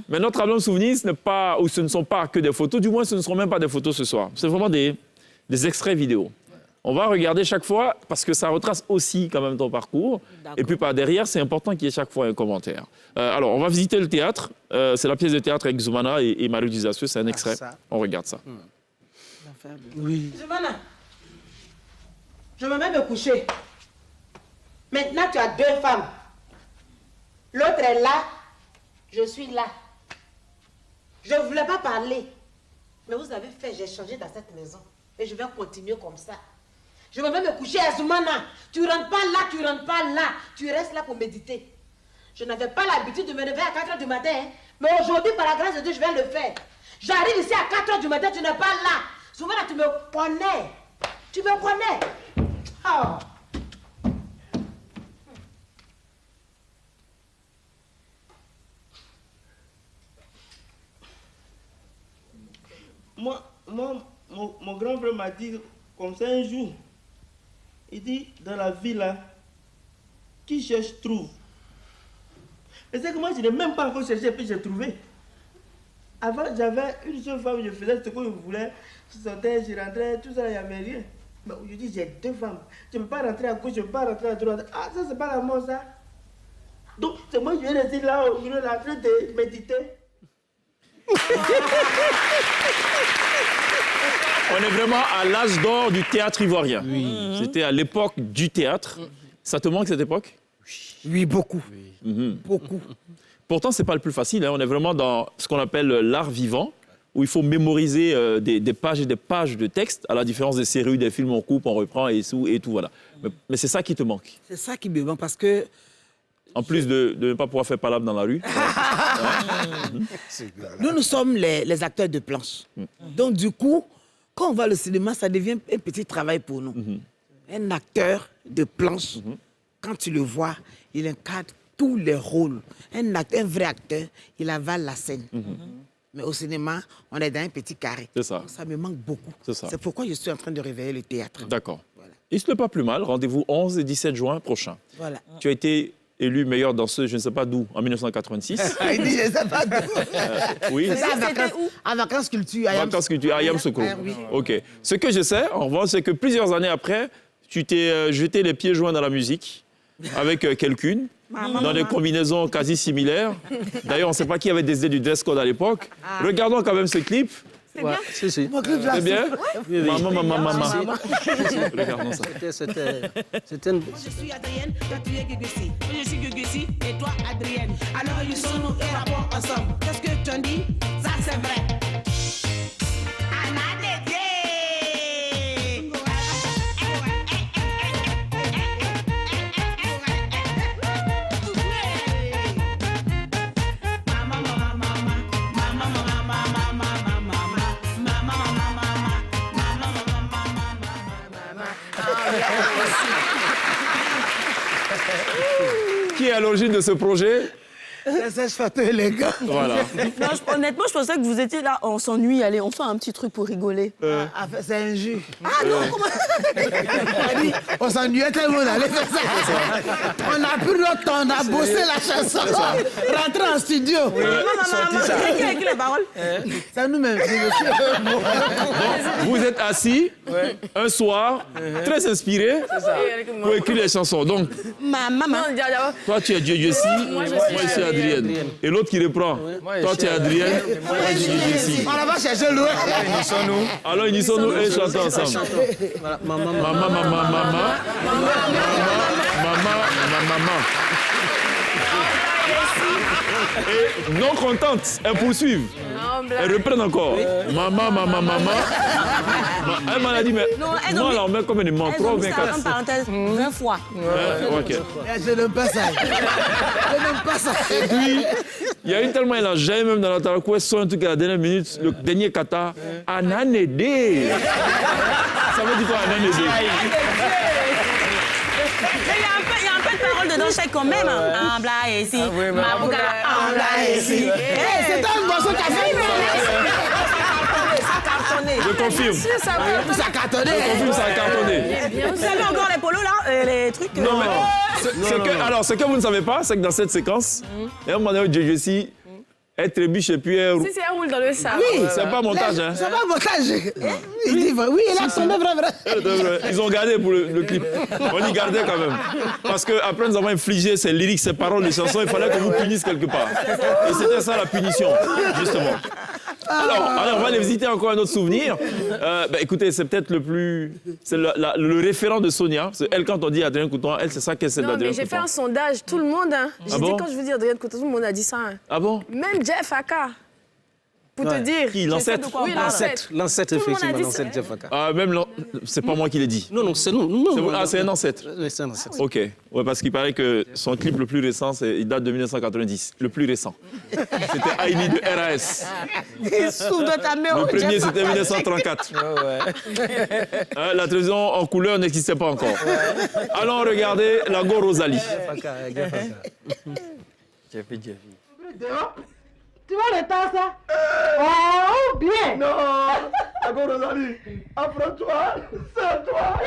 Mais notre album souvenir, ce ne sont pas que des photos. Du moins, ce ne seront même pas des photos ce soir. C'est vraiment des extraits vidéo. On va regarder chaque fois parce que ça retrace aussi quand même ton parcours. Et puis par derrière, c'est important qu'il y ait chaque fois un commentaire. Alors, on va visiter le théâtre. C'est la pièce de théâtre avec Zoumana et Marie Disacieux. C'est un extrait. On regarde ça. Oui. Zoumana, je me mets me coucher. Maintenant, tu as 2 femmes. L'autre est là. Je suis là. Je ne voulais pas parler. Mais vous avez fait, j'ai changé dans cette maison. Et je vais continuer comme ça. Je me vais me coucher à Zoumana. Tu rentres pas là, tu rentres pas là. Tu restes là pour méditer. Je n'avais pas l'habitude de me réveiller à 4 h du matin. Hein. Mais aujourd'hui, par la grâce de Dieu, je vais le faire. J'arrive ici à 4 h du matin, tu n'es pas là. Zoumana, tu me connais. Tu me connais. Oh. Mon grand frère m'a dit comme ça un jour. Il dit, dans la vie là, qui cherche trouve. Et c'est que moi, je n'ai même pas encore cherché, puis j'ai trouvé. Avant, j'avais une seule femme, je faisais ce que je voulais. Je sortais, je rentrais, tout ça, il n'y avait rien. Mais aujourd'hui, j'ai 2 femmes. Je ne peux pas rentrer à gauche, je ne peux pas rentrer à droite. Ah, ça, c'est pas la mort, ça. Donc, c'est moi, je viens rester là, au milieu de la train de méditer. On est vraiment à l'âge d'or du théâtre ivoirien. Oui. C'était à l'époque du théâtre. Ça te manque cette époque? Oui, beaucoup. Beaucoup. Pourtant, ce n'est pas le plus facile. Hein. On est vraiment dans ce qu'on appelle l'art vivant, où il faut mémoriser des pages et des pages de texte, à la différence des séries, des films, on coupe, on reprend et tout, voilà. Mais c'est ça qui te manque. C'est ça qui me manque parce que... En plus de ne pas pouvoir faire palabre dans la rue. Nous sommes les acteurs de planche. Donc, du coup, quand on va au cinéma, ça devient un petit travail pour nous. Un acteur de planche, quand tu le vois, il incarne tous les rôles. Un vrai acteur, il avale la scène. Mais au cinéma, on est dans un petit carré. C'est ça. Donc, ça me manque beaucoup. C'est ça. C'est pourquoi je suis en train de réveiller le théâtre. D'accord. Voilà. il se fait pas plus mal. Rendez-vous 11 et 17 juin prochain. Voilà. Tu as été élu meilleure danseuse, je ne sais pas d'où, en 1986. Il dit, je ne sais pas d'où. Oui. C'était en vacances culture. En vacances culture, à Yamoussoukro. Oui. OK. Ce que je sais, en revanche, c'est que plusieurs années après, tu t'es jeté les pieds joints dans la musique avec quelqu'une, dans des combinaisons quasi similaires. D'ailleurs, on ne sait pas qui avait décidé du dress code à l'époque. Regardons quand même ce clip. C'est bien. Si. C'est bien. Oui. Maman. Regardons ça. C'était une... Je suis Adrienne, toi tu es Guigussi. Je suis Guigussi et toi Adrienne. Alors ils sont nous et rapport ensemble. Qu'est-ce que tu en dis? Ça c'est vrai. Qui est à l'origine de ce projet? Les gars. Voilà. Non, honnêtement, je pensais que vous étiez là, on s'ennuie, allez, on fait un petit truc pour rigoler. C'est un jus. Ah non, comment on s'ennuyait tellement d'aller faire ça. On a pris notre temps, on a bossé la chanson. Rentrer en studio. Qui a écrit les paroles? C'est nous-mêmes. Vous êtes assis un soir, très inspiré, pour écrire les chansons. Donc, maman. toi, tu es Dieu-Dieu-Si, moi, je suis Adrienne. Et l'autre qui reprend. Toi, tu es Adrienne, moi, je suis Dieu-Dieu-Si. On va chercher loin. Alors, unissons-nous et chantons ensemble. Maman. Et non contente, elles poursuivent. Elles reprennent encore. Maman. Elle m'a dit, mais moi, là, on met combien de mots? 3 ou 24? En parenthèse, 20 fois. OK. Je n'aime pas ça. Et puis, il y a une tellement élargie, même dans la Tarakou, elle sort un truc à la dernière minute, le dernier kata, Ananédé. Ça veut dire quoi, Ananédé? Il y a un peu de parole dedans, je sais quand même. Ambla ici, Mabouga, Ambla ici. C'est un morceau qui a fait. Je confirme. Ça a cartonné. Je confirme, ça a cartonné. Vous avez encore les polos là, les trucs. Non, mais alors, ce que vous ne savez pas, c'est que dans cette séquence, il y a un moment donné où Dieu-Dieu-Si, elle trébuche et puis elle roule. Si, elle roule dans le sable. Oui, c'est pas montage. Hein. C'est pas montage. Il dit, oui, il a tombé vrai. Ils ont gardé pour le clip. On y gardait quand même. Parce qu'après nous avons infligé ces lyriques, ces paroles, les chansons, il fallait qu'on vous punisse quelque part. Et c'était ça la punition, justement. Alors, on va aller visiter encore un autre souvenir. Écoutez, c'est peut-être c'est le référent de Sonia. Elle, quand on dit Adrienne Couton, elle, c'est ça qu'elle sait d'Adrienne Couton. Non, mais j'ai fait un sondage, tout le monde. J'ai dit, quand je vous dis Adrienne Couton, tout le monde a dit ça. Ah bon? Même Jeff Aka. Pour te dire. Qui, l'ancêtre? Oui, l'ancêtre, effectivement, l'ancêtre Jeff Aka. Ah, même c'est pas moi qui l'ai dit. Non, c'est nous. C'est un ancêtre. Oui, c'est un ancêtre. OK. Ouais, parce qu'il paraît que son clip le plus récent, il date de 1990. Le plus récent. C'était Aïni de RAS. Le premier, c'était 1934. La télévision en couleur n'existait pas encore. Allons regarder la Go Rosalie. Tu vois le temps, ça? Oh, bien! Non! D'accord, Rosalie, apprends-toi, sers-toi!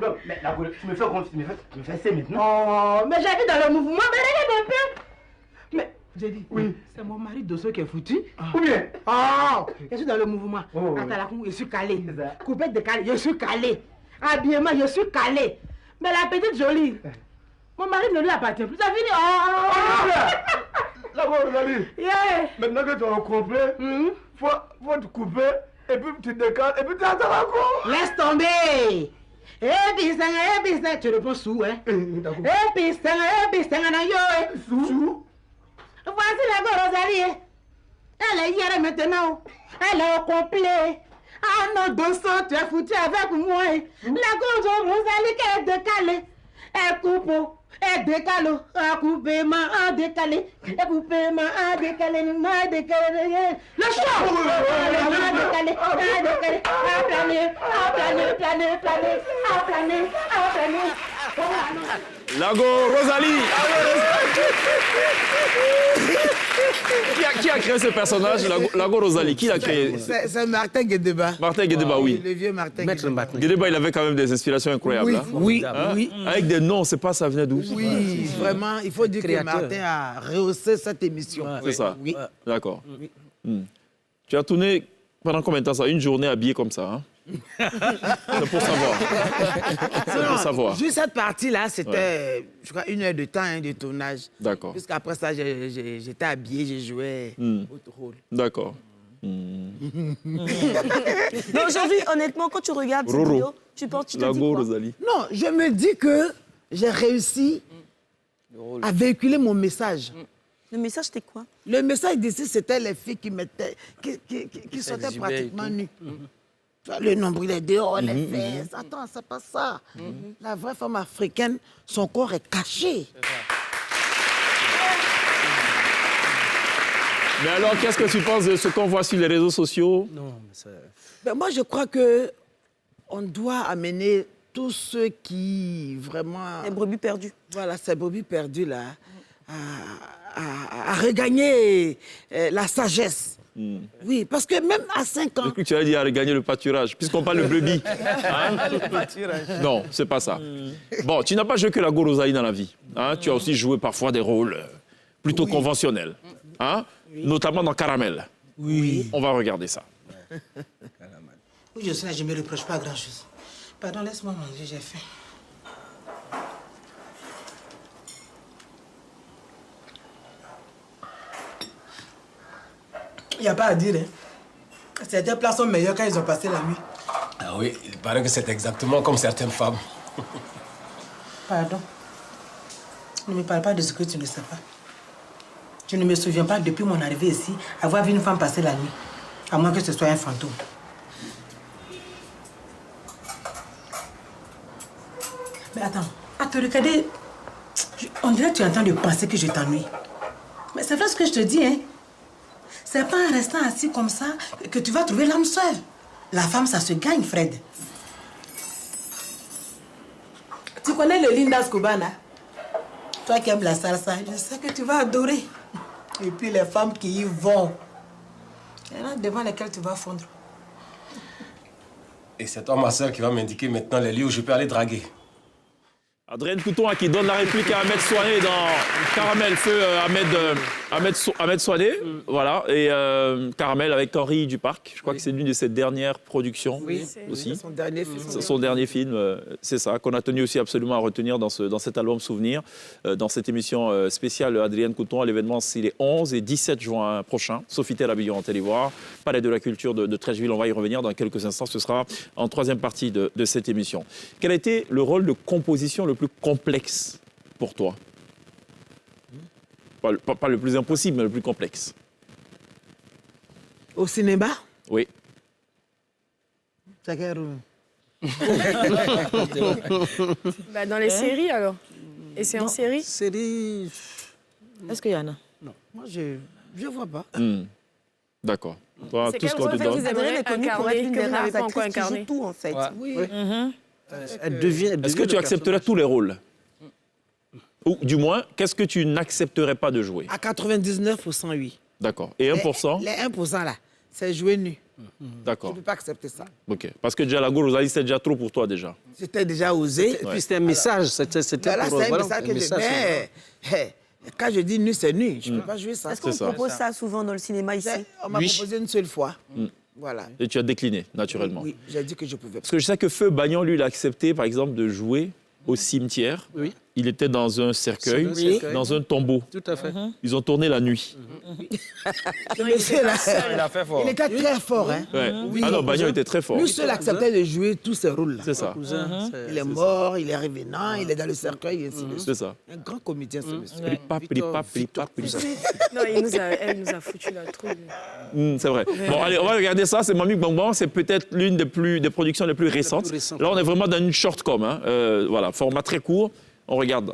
Non, mais d'accord, tu me fais comme tu me fais ça maintenant? Oh, mais j'habite dans le mouvement, mais regarde un peu! Mais, j'ai dit, oui, c'est mon mari Dosso qui est foutu. Ou bien? Oh, je suis dans le mouvement. Je suis calé. Coupette de calé, je suis calé. Habillement, je suis calé. Mais la petite jolie, mon mari ne lui appartient plus. Ça finit. Oh! D'abord, Rosalie, maintenant que tu as complet, faut te couper, et puis tu décales, et puis tu attends la cour. Laisse tomber. Tu réponds sous, hein. Sous. Voici la Go Rosalie. Elle est hier maintenant. Elle est au complet. Ah non, Dosso, tu es foutu avec moi. La Go Rosalie qui est décalée. Elle coupe. Elle décale, à couper, à décaler, à couper, à décaler, à décaler. Le chant! À décaler, à planer, à planer, planer, planer, à planer, à planer, Lago Rosalie. Qui a créé ce personnage, Lago Rosalie? Qui l'a créé? C'est Martin Guédéba. Martin Guédéba, oui. Le vieux Martin Guédéba. Guédéba, il avait quand même des inspirations incroyables. Oui, hein? oui, Hein? oui. Avec des noms, on ne sait pas ça venait d'où. Oui, vraiment, il faut dire Créateur. que Martin a rehaussé cette émission. C'est ça? Oui. D'accord. Tu as tourné pendant combien de temps ça? Une journée habillée comme ça, hein? C'est pour savoir. C'est pour savoir. Juste cette partie-là, c'était, je crois, 1 heure de temps de tournage. D'accord. Puisqu'après ça, j'étais habillée, j'ai joué autre rôle. D'accord. Mais aujourd'hui, honnêtement, quand tu regardes cette vidéo, tu te dis quoi? Rosalie. Non, je me dis que j'ai réussi à véhiculer mon message. Le message, c'était quoi? Le message d'ici, c'était les filles qui sortaient pratiquement nues. Le nombril est dehors, les fesses. Attends, c'est pas ça. La vraie femme africaine, son corps est caché. Mais alors, qu'est-ce que tu penses de ce qu'on voit sur les réseaux sociaux? Ben, moi, je crois que on doit amener tous ceux qui vraiment... Les brebis perdues. Voilà, ces brebis perdues là, à regagner la sagesse. Oui, parce que même à 5 ans... J'ai cru que tu allais dire à regagner le pâturage, puisqu'on parle de brebis. Hein? Le pâturage. Non, c'est pas ça. Bon, tu n'as pas joué que la Rosalie dans la vie. Hein? Tu as aussi joué parfois des rôles plutôt conventionnels. Hein? Notamment dans Caramel. Oui. On va regarder ça. Oui, je sais, je ne me reproche pas grand-chose. Pardon, laisse-moi manger, j'ai faim. Il n'y a pas à dire, hein. Certains plats sont meilleurs quand ils ont passé la nuit. Ah oui, il paraît que c'est exactement comme certaines femmes. Pardon. Ne me parle pas de ce que tu ne sais pas. Je ne me souviens pas, depuis mon arrivée ici, avoir vu une femme passer la nuit. À moins que ce soit un fantôme. Mais attends, à te regarder, on dirait que tu es en train de penser que je t'ennuie. Mais c'est vrai ce que je te dis, hein. C'est pas en restant assis comme ça que tu vas trouver l'âme seule. La femme, ça se gagne, Fred. Tu connais le Lindas Cubana? Toi qui aimes la salsa, je sais que tu vas adorer. Et puis les femmes qui y vont, il y en a devant lesquelles tu vas fondre. Et c'est toi, ma soeur, qui va m'indiquer maintenant les lieux où je peux aller draguer. Adrienne Couton qui donne la réplique à Ahmed Soané dans Caramel, feu Ahmed Soané, voilà, et Caramel avec Henri Duparc. Je crois que c'est l'une de ses dernières productions aussi. Son dernier film. Son dernier film, c'est ça, qu'on a tenu aussi absolument à retenir dans cet album Souvenir, dans cette émission spéciale Adrienne Couton. À l'événement, c'est les 11 et 17 juin prochains. Sofitel à Billon en Télévoir, Palais de la Culture de Treichville. On va y revenir dans quelques instants. Ce sera en troisième partie de cette émission. Quel a été le rôle de composition le plus complexe pour toi? Pas le plus impossible, mais le plus complexe. Au cinéma? Oui. C'est quel rôle? Bah, dans les séries, alors. Et c'est en série? Série... Est-ce qu'il y en a? Non, moi, je vois pas. D'accord. Toi, C'est tout ce quel qu'on te rôle donne. vous aimeriez incarner que vous n'avez pas encore incarné? Joue tout, en fait. Ouais. Oui. Elle devient Est-ce que tu accepterais tous les rôles? Ou du moins, qu'est-ce que tu n'accepterais pas de jouer? À 99%, oui. D'accord. Et 1%? Les 1% là, c'est jouer nu. Je D'accord. ne peux pas accepter ça. Ok. Parce que déjà, la Rosalie, c'est déjà trop pour toi, déjà. C'était déjà osé. Et puis c'était un message. C'était Là, pour... c'est un voilà, message que un je... message, Mais quand je dis nu, c'est nu. Je ne peux pas jouer ça. Est-ce qu'on propose ça souvent dans le cinéma ici? On m'a proposé une seule fois. Voilà. Et tu as décliné, naturellement. Oui, j'ai dit que je pouvais pas. Parce que je sais que Feu Bagnon, lui, il a accepté, par exemple, de jouer au cimetière. Oui. Il était dans un cercueil, dans un tombeau. Tout à fait. Ils ont tourné la nuit. Le monsieur là, Il a fait fort. il était très fort. Hein? Ouais. Oui. Ah non, Bagnon était très fort. Lui seul acceptait de jouer tous ces rôles-là. C'est ça. Il est mort, il est revenant, il est dans le cercueil, et ainsi de suite. C'est ça. Un grand comédien, ce monsieur. Non, elle nous a foutu la trouille. C'est vrai. Bon, allez, on va regarder ça. C'est Mamie Bonbon. C'est peut-être l'une des productions les plus récentes. Là, on est vraiment dans une short-com. Hein. Voilà, format très court. On regarde.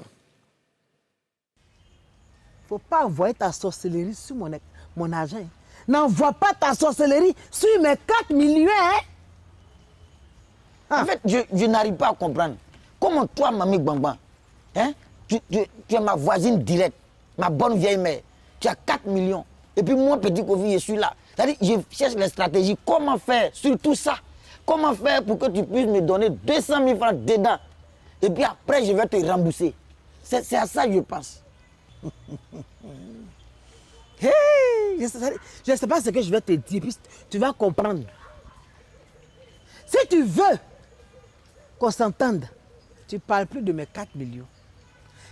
Faut pas envoyer ta sorcellerie sur mon agent. N'envoie pas ta sorcellerie sur mes 4 millions. Hein? En fait, je n'arrive pas à comprendre. Comment toi, Mamie Gbangban, hein, tu es ma voisine directe, ma bonne vieille mère. Tu as 4 millions. Et puis moi, petit Kofi, je suis là. C'est-à-dire, je cherche les stratégies. Comment faire sur tout ça? Comment faire pour que tu puisses me donner 200 000 francs dedans? Et puis après, je vais te rembourser. C'est à ça que je pense. Hey, je ne sais pas ce que je vais te dire, puis tu vas comprendre. Si tu veux qu'on s'entende, tu ne parles plus de mes 4 millions.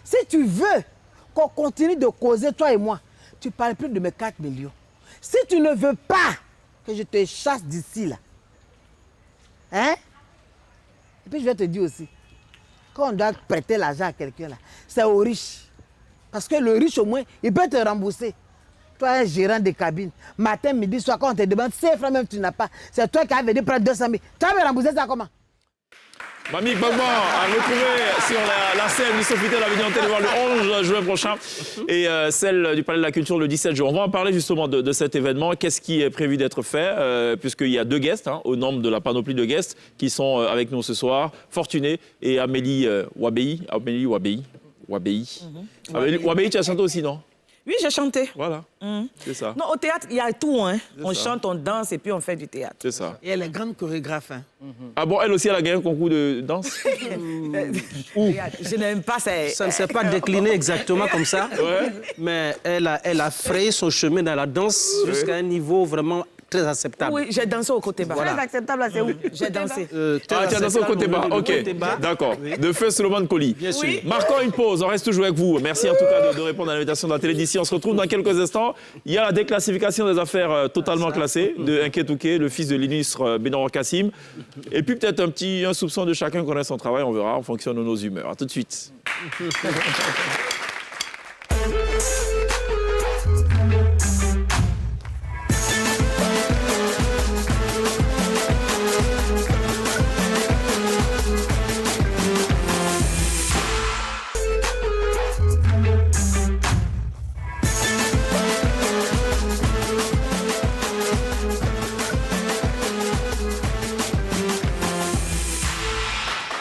Si tu veux qu'on continue de causer, toi et moi, tu ne parles plus de mes 4 millions. Si tu ne veux pas que je te chasse d'ici, là, hein? Et puis je vais te dire aussi, quand on doit prêter l'argent à quelqu'un, là, c'est aux riches. Parce que le riche, au moins, il peut te rembourser. Toi, un gérant de cabine, matin, midi, soir, quand on te demande 5 francs même tu n'as pas, c'est toi qui as venu prendre 200 000. Tu vas me rembourser ça comment? Mamie Gbangban à retrouver sur la scène du Sofitel à venir en télévoir le 11 juin prochain et celle du Palais de la Culture le 17 juin. On va en parler justement de cet événement. Qu'est-ce qui est prévu d'être fait puisqu'il y a 2 guests au nombre de la panoplie de guests qui sont avec nous ce soir. Fortuné et Amélie Wabei. Wabei, tu as chanté aussi, non? Oui, j'ai chanté. Voilà, c'est ça. Non, au théâtre, il y a tout. Hein. On chante, on danse et puis on fait du théâtre. C'est ça. Et elle est grande chorégraphe. Hein. Ah bon, elle aussi, elle a gagné un concours de danse? Je n'aime pas ça. Ça ne s'est pas décliné exactement comme ça, mais elle a frayé son chemin dans la danse jusqu'à un niveau vraiment très acceptable. Oui, j'ai dansé au côté bas. Voilà. Très acceptable, c'est où? J'ai dansé. Tu as dansé au côté bas, ok. D'accord. De feu Solomon Koli. Bien sûr. Oui. Marquons une pause, on reste toujours avec vous. Merci en tout cas de répondre à l'invitation de la télé d'ici. On se retrouve dans quelques instants. Il y a la déclassification des affaires totalement classées de Nketouké, le fils de l'illustre Benor Kassim. Et puis peut-être un soupçon de chacun connaît son travail, on verra en fonction de nos humeurs. A tout de suite.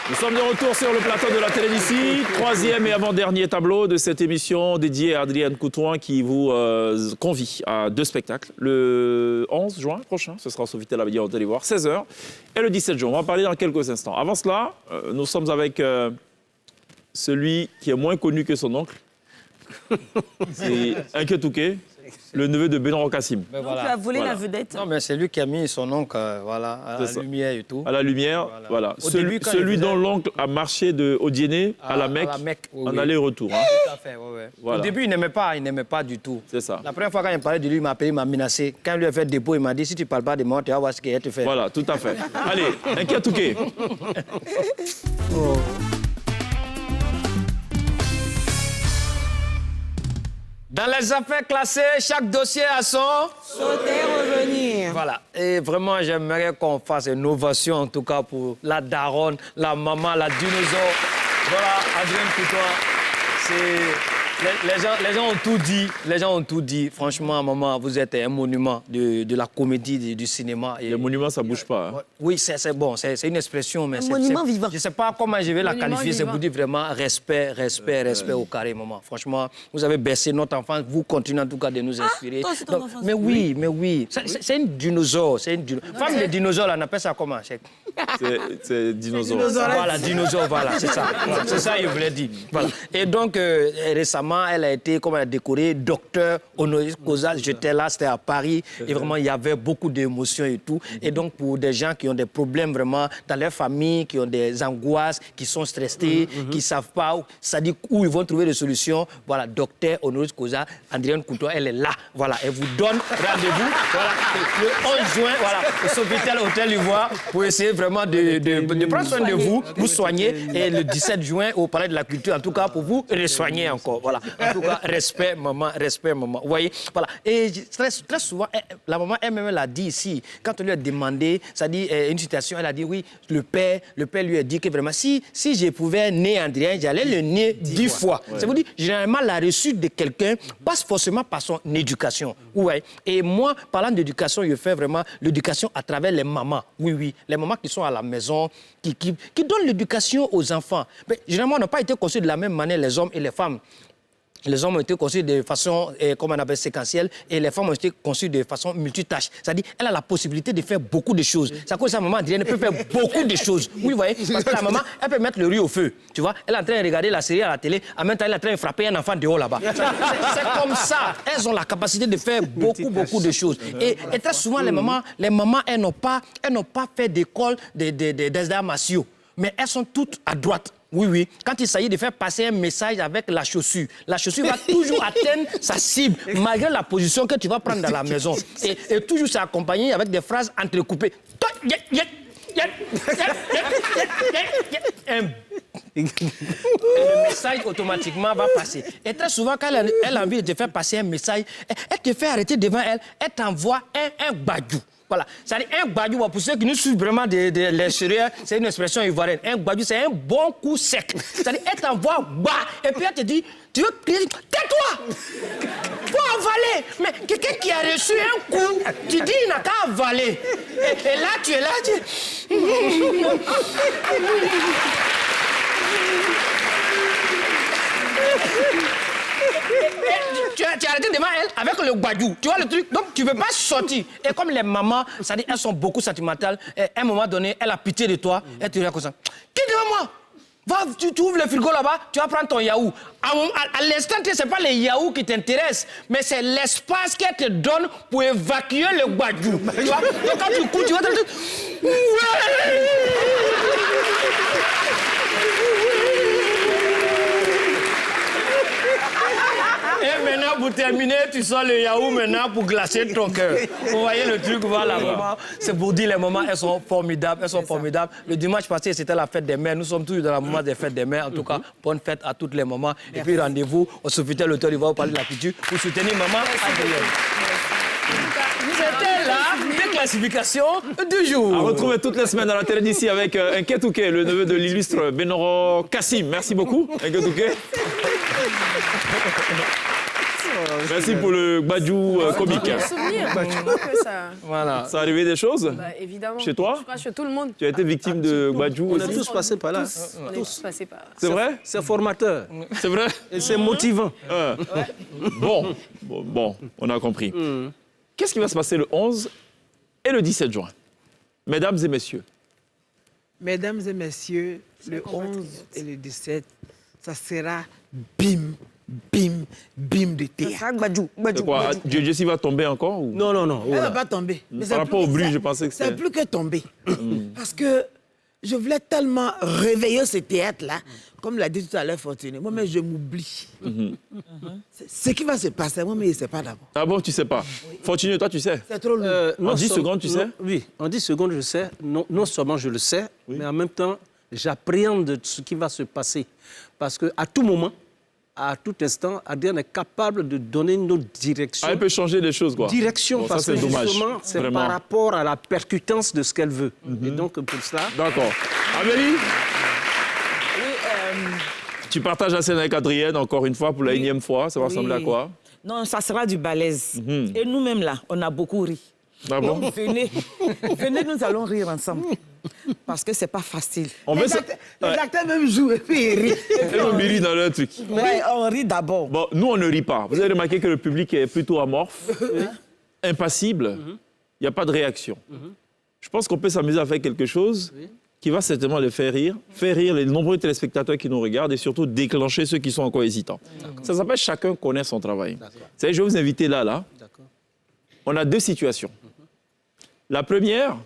Nous sommes de retour sur le plateau de la télé d'ici. 3e et avant-dernier tableau de cette émission dédiée à Adrienne Coutouin qui vous convie à 2 spectacles. Le 11 juin prochain, ce sera au Sofitel Abadian au Télévoir, 16h. Et le 17 juin, on va en parler dans quelques instants. Avant cela, nous sommes avec celui qui est moins connu que son oncle. C'est Nketouké, le neveu de Benor Kassim. Donc tu as volé la vedette. Non, mais c'est lui qui a mis son oncle à la lumière et tout. À la lumière, voilà. Celui dont l'oncle a marché de Odiéné à la Mecque, en aller-retour. Hein. Tout à fait, Voilà. Au début, il n'aimait pas du tout. C'est ça. La première fois quand il parlait de lui, il m'a appelé, il m'a menacé. Quand il lui a fait dépôt, il m'a dit, si tu ne parles pas de moi, tu vas voir ce qu'il va te faire. Voilà, tout à fait. Allez, Nketouké. Dans les affaires classées, chaque dossier a son... Sauter, revenir. Voilà. Et vraiment, j'aimerais qu'on fasse une ovation, en tout cas, pour la daronne, la maman, la dinosaure. Voilà, Adrienne Coutouin. C'est... Les gens ont tout dit. Les gens ont tout dit. Franchement, maman, vous êtes un monument de la comédie, du cinéma. Et... Le monument, ça ne bouge pas. Hein. Oui, c'est bon. C'est une expression. Mais un monument vivant. Je ne sais pas comment je vais la qualifier. C'est vivant. pour dire vraiment respect au carré, maman. Franchement, vous avez baissé notre enfance. Vous continuez en tout cas de nous inspirer. Toi aussi, ton enfance. Mais oui. C'est une dinosaure. Femme de dinosaure, on appelle ça comment? C'est dinosaure. Voilà, dinosaure, voilà, c'est ça. Voilà, c'est ça, je voulais dire. Voilà. Et donc, récemment, elle a été décorée docteur honoris causa. J'étais là, c'était à Paris. Et vraiment, il y avait beaucoup d'émotions et tout. Et donc, pour des gens qui ont des problèmes vraiment dans leur famille, qui ont des angoisses, qui sont stressés, qui ne savent pas où ils vont trouver des solutions, voilà, docteur honoris causa, Adrienne Coutouin, elle est là. Voilà, elle vous donne rendez-vous. Voilà, le 11 juin, voilà, au Sofitel Hôtel Ivoire, pour essayer vraiment de prendre soin de vous, vous soigner. Et le 17 juin, au Palais de la Culture, en tout cas, pour vous les soigner encore. Voilà. Voilà. En tout cas, respect, maman, respect, maman. Vous voyez? Voilà. Et très souvent, la maman elle-même l'a dit ici, quand on lui a demandé, ça dit une situation, elle a dit oui, le père lui a dit que vraiment, si je pouvais naître Adrien, j'allais le naître 10 fois. Ouais. Ça veut dire, généralement, la réussite de quelqu'un passe forcément par son éducation. Ouais. Et moi, parlant d'éducation, je fais vraiment l'éducation à travers les mamans. Oui, les mamans qui sont à la maison, qui donnent l'éducation aux enfants. Mais généralement, on n'a pas été conçus de la même manière, les hommes et les femmes. Les hommes ont été conçus de façon, comme on appelle, séquentielle, et les femmes ont été conçues de façon multitâche. C'est-à-dire qu'elle a la possibilité de faire beaucoup de choses. C'est à cause de sa maman, Adrienne peut faire beaucoup de choses. Oui, vous voyez, parce que la maman, elle peut mettre le riz au feu, tu vois. Elle est en train de regarder la série à la télé, en même temps, elle est en train de frapper un enfant dehors là-bas. C'est comme ça. Elles ont la capacité de faire beaucoup de choses. Et très souvent, les mamans, elles n'ont pas fait d'école des arts martiaux, mais elles sont toutes à droite. Oui. Quand il s'agit de faire passer un message avec la chaussure va toujours atteindre sa cible, malgré la position que tu vas prendre dans la maison. Et toujours c'est accompagné avec des phrases entrecoupées. Et le message automatiquement va passer. Et très souvent, quand elle a envie de te faire passer un message, elle te fait arrêter devant elle, elle t'envoie un badjou. Voilà. C'est-à-dire un gbadjou, pour ceux qui nous suivent vraiment les sérieux, c'est une expression ivoirienne. Un gbadjou, c'est un bon coup sec. C'est-à-dire, elle t'envoie bas, et puis elle te dit, tu veux crier, tais-toi! Faut avaler! Mais quelqu'un qui a reçu un coup, tu dis, il n'a qu'à avaler. Et là, tu es là, tu as arrêté devant elle avec le gbadjou. Tu vois le truc? Donc, tu ne veux pas sortir. Et comme les mamans, c'est-à-dire, elles sont beaucoup sentimentales, à un moment donné, elle a pitié de toi, elle te dit comme ça. Qui devant moi? Va, tu ouvres le frigo là-bas, tu vas prendre ton yaourt. À l'instant, ce n'est pas les yaourts qui t'intéressent, mais c'est l'espace qu'elle te donne pour évacuer le gbadjou. Tu vois? Donc, quand tu cours, tu vas te dire... Et maintenant, pour terminer, tu sors le yaourt maintenant pour glacer ton cœur. Vous voyez le truc, voilà, vraiment. C'est pour dire, les moments, elles sont formidables, Le dimanche passé, c'était la fête des mères. Nous sommes toujours dans la moment des fêtes des mères. En tout cas, bonne fête à toutes les mamans. Et puis, rendez-vous au Sofitel Hôtel, il va vous parler de la culture pour soutenir maman Adrienne. Vous étiez là, des classifications du jour. À retrouver toutes les semaines dans la télé d'ici avec Nketouké, le neveu de l'illustre Benoro Kassim. Merci beaucoup, Nketouké. Merci pour le gbadjou comique. Voilà. Ça arrivait des choses évidemment. Chez toi? Je crois chez tout le monde. Tu as été victime de gbadjou? On est tous passés par là. On est tous passés par là. C'est vrai? C'est formateur. C'est vrai? Et c'est motivant. Bon, on a compris. Qu'est-ce qui va se passer le 11 et le 17 juin? Mesdames et messieurs. Mesdames et messieurs, le 11 et le 17, ça sera bim de théâtre. C'est quoi? Jessie va tomber encore ou... Non. Elle ne va pas tomber. Par rapport au bruit, je pensais que c'était... C'est plus que tomber. Parce que je voulais tellement réveiller ce théâtre-là, comme l'a dit tout à l'heure Fortuné. Moi, mais je m'oublie. Ce qui va se passer, moi, mais je ne sais pas d'abord. Ah bon, tu ne sais pas? Fortuné, toi, tu sais? C'est trop lourd. En 10 secondes, tu sais? Oui, en 10 secondes, je sais. Non seulement je le sais, mais en même temps, j'appréhende ce qui va se passer. Parce qu'à tout moment, à tout instant, Adrienne est capable de donner une autre direction. Elle peut changer les choses, quoi. Direction, bon, parce ça, que dommage. justement, c'est par rapport à la percutance de ce qu'elle veut. Et donc, pour cela... D'accord. Amélie? Tu partages la scène avec Adrienne, encore une fois, pour la énième fois. Ça va ressembler à quoi? Non, ça sera du balèze. Et nous-mêmes, là, on a beaucoup ri. Ah bon? Venez, nous allons rire ensemble. Parce que c'est pas facile. Les acteurs même jouent et puis ils rient. On rit dans leur truc. Oui, on rit d'abord. Bon, nous, on ne rit pas. Vous avez remarqué que le public est plutôt amorphe, impassible. Il n'y a pas de réaction. Je pense qu'on peut s'amuser à faire quelque chose qui va certainement les faire rire les nombreux téléspectateurs qui nous regardent et surtout déclencher ceux qui sont encore hésitants. Ça s'appelle chacun connaît son travail. Vous savez, je vais vous inviter là. On a deux situations. La première,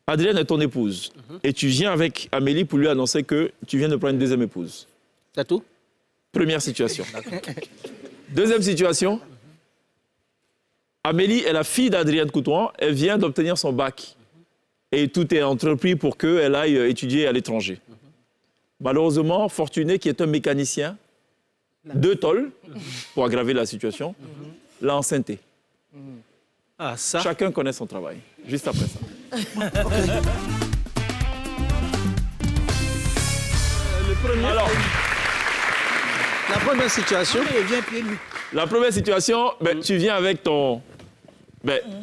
Adrienne est ton épouse. Et tu viens avec Amélie pour lui annoncer que tu viens de prendre une deuxième épouse. C'est tout? Première situation. Deuxième situation, Amélie est la fille d'Adrienne Coutouan. Elle vient d'obtenir son bac. Et tout est entrepris pour qu'elle aille étudier à l'étranger. Malheureusement, Fortuné, qui est un mécanicien, 2 tôles, pour aggraver la situation, l'ancienneté. Ah, ça. Chacun connaît son travail. Juste après ça. Le premier. Alors, la première situation. La première situation, tu viens avec ton...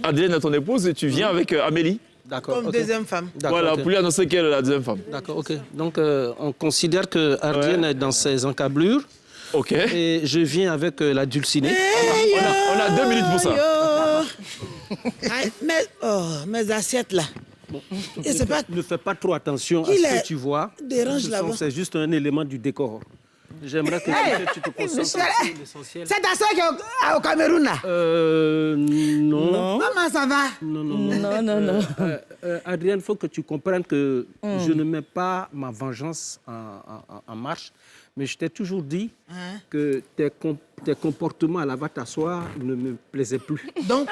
Adrienne est ton épouse et tu viens avec Amélie. D'accord. Comme deuxième femme. Voilà, pour lui annoncer qu'elle est la deuxième femme. D'accord, ok. Donc, on considère que Adrienne est dans ses encablures. Ok. Et je viens avec la dulcinée. On a 2 minutes pour ça. Mes assiettes là. Bon, pas... Ne fais pas trop attention à ce que tu vois. Dérange là-bas. C'est juste un élément du décor. J'aimerais que tu te concentres sur l'essentiel. C'est ta soeur qui est au Cameroun là? Non. Comment ça va? Non. Adrienne, il faut que tu comprennes que je ne mets pas ma vengeance en marche. Mais je t'ai toujours dit que tes comportements à la va t'asseoir ne me plaisaient plus. Donc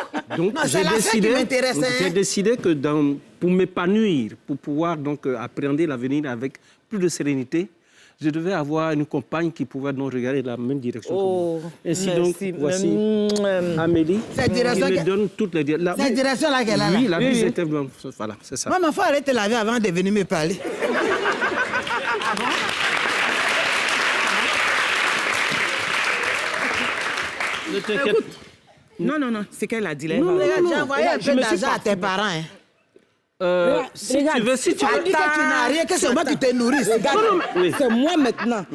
j'ai décidé que pour m'épanouir, pour pouvoir donc appréhender l'avenir avec plus de sérénité, je devais avoir une compagne qui pouvait donc regarder la même direction que moi. Ainsi donc, voici Amélie. Cette direction qui me donne toutes les directions. Cette direction-là qu'elle a là? Oui, la bise était blanche. Voilà, c'est ça. Maman, il faut aller te laver avant de venir me parler. Ne t'inquiète. Non, c'est qu'elle a dit. J'ai envoyé un peu d'argent à tes parents. Si tu veux... Tu n'as rien, que c'est moi qui te nourris. C'est moi maintenant.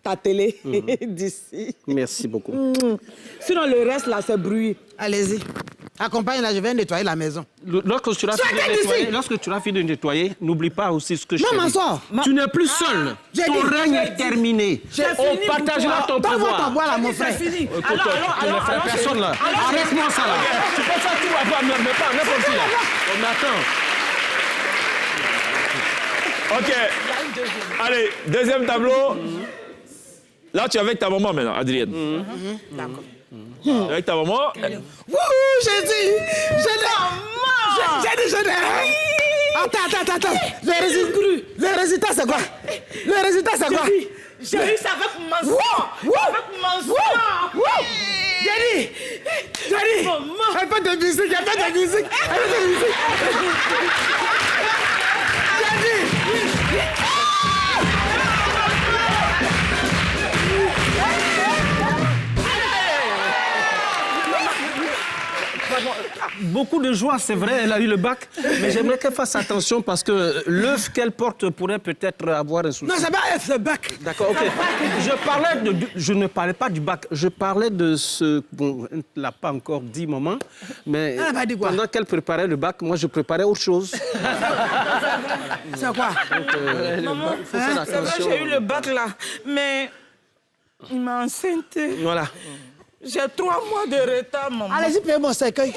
Ta télé d'ici. Merci beaucoup. Sinon, le reste, là, c'est bruit. Allez-y. Accompagne-la, je vais nettoyer la maison. Lorsque tu auras fini de nettoyer, n'oublie pas aussi ce que je Maman, t'ai dit. sors. Tu n'es plus seul. Ton règne est terminé. On partagera ton pouvoir. T'envoies ton bois là, mon frère. Écoute, tu ne ferais personne là. Arrête-moi ça là. Tu peux faire tout à voir, mais pas n'importe qui là. On attend. Ok. Allez, deuxième tableau. Là, tu es avec ta maman maintenant, Adrienne. D'accord. Avec ta maman. Wouhou, j'ai dit. Attends. Le résultat, c'est quoi? J'ai eu ça avec mensonge. Jenny, elle fait de musique. Beaucoup de joie, c'est vrai, elle a eu le bac, mais j'aimerais qu'elle fasse attention parce que l'œuf qu'elle porte pourrait peut-être avoir un souci. Non, c'est pas le bac. D'accord, ok. Je ne parlais pas du bac, je parlais de ce... Bon, elle ne l'a pas encore dit, maman, mais pendant qu'elle préparait le bac, moi, je préparais autre chose. C'est quoi? Maman, c'est vrai, j'ai eu le bac là, mais il m'a enceinté. Voilà. J'ai 3 mois de retard, maman. Allez-y, payez mon cercueil.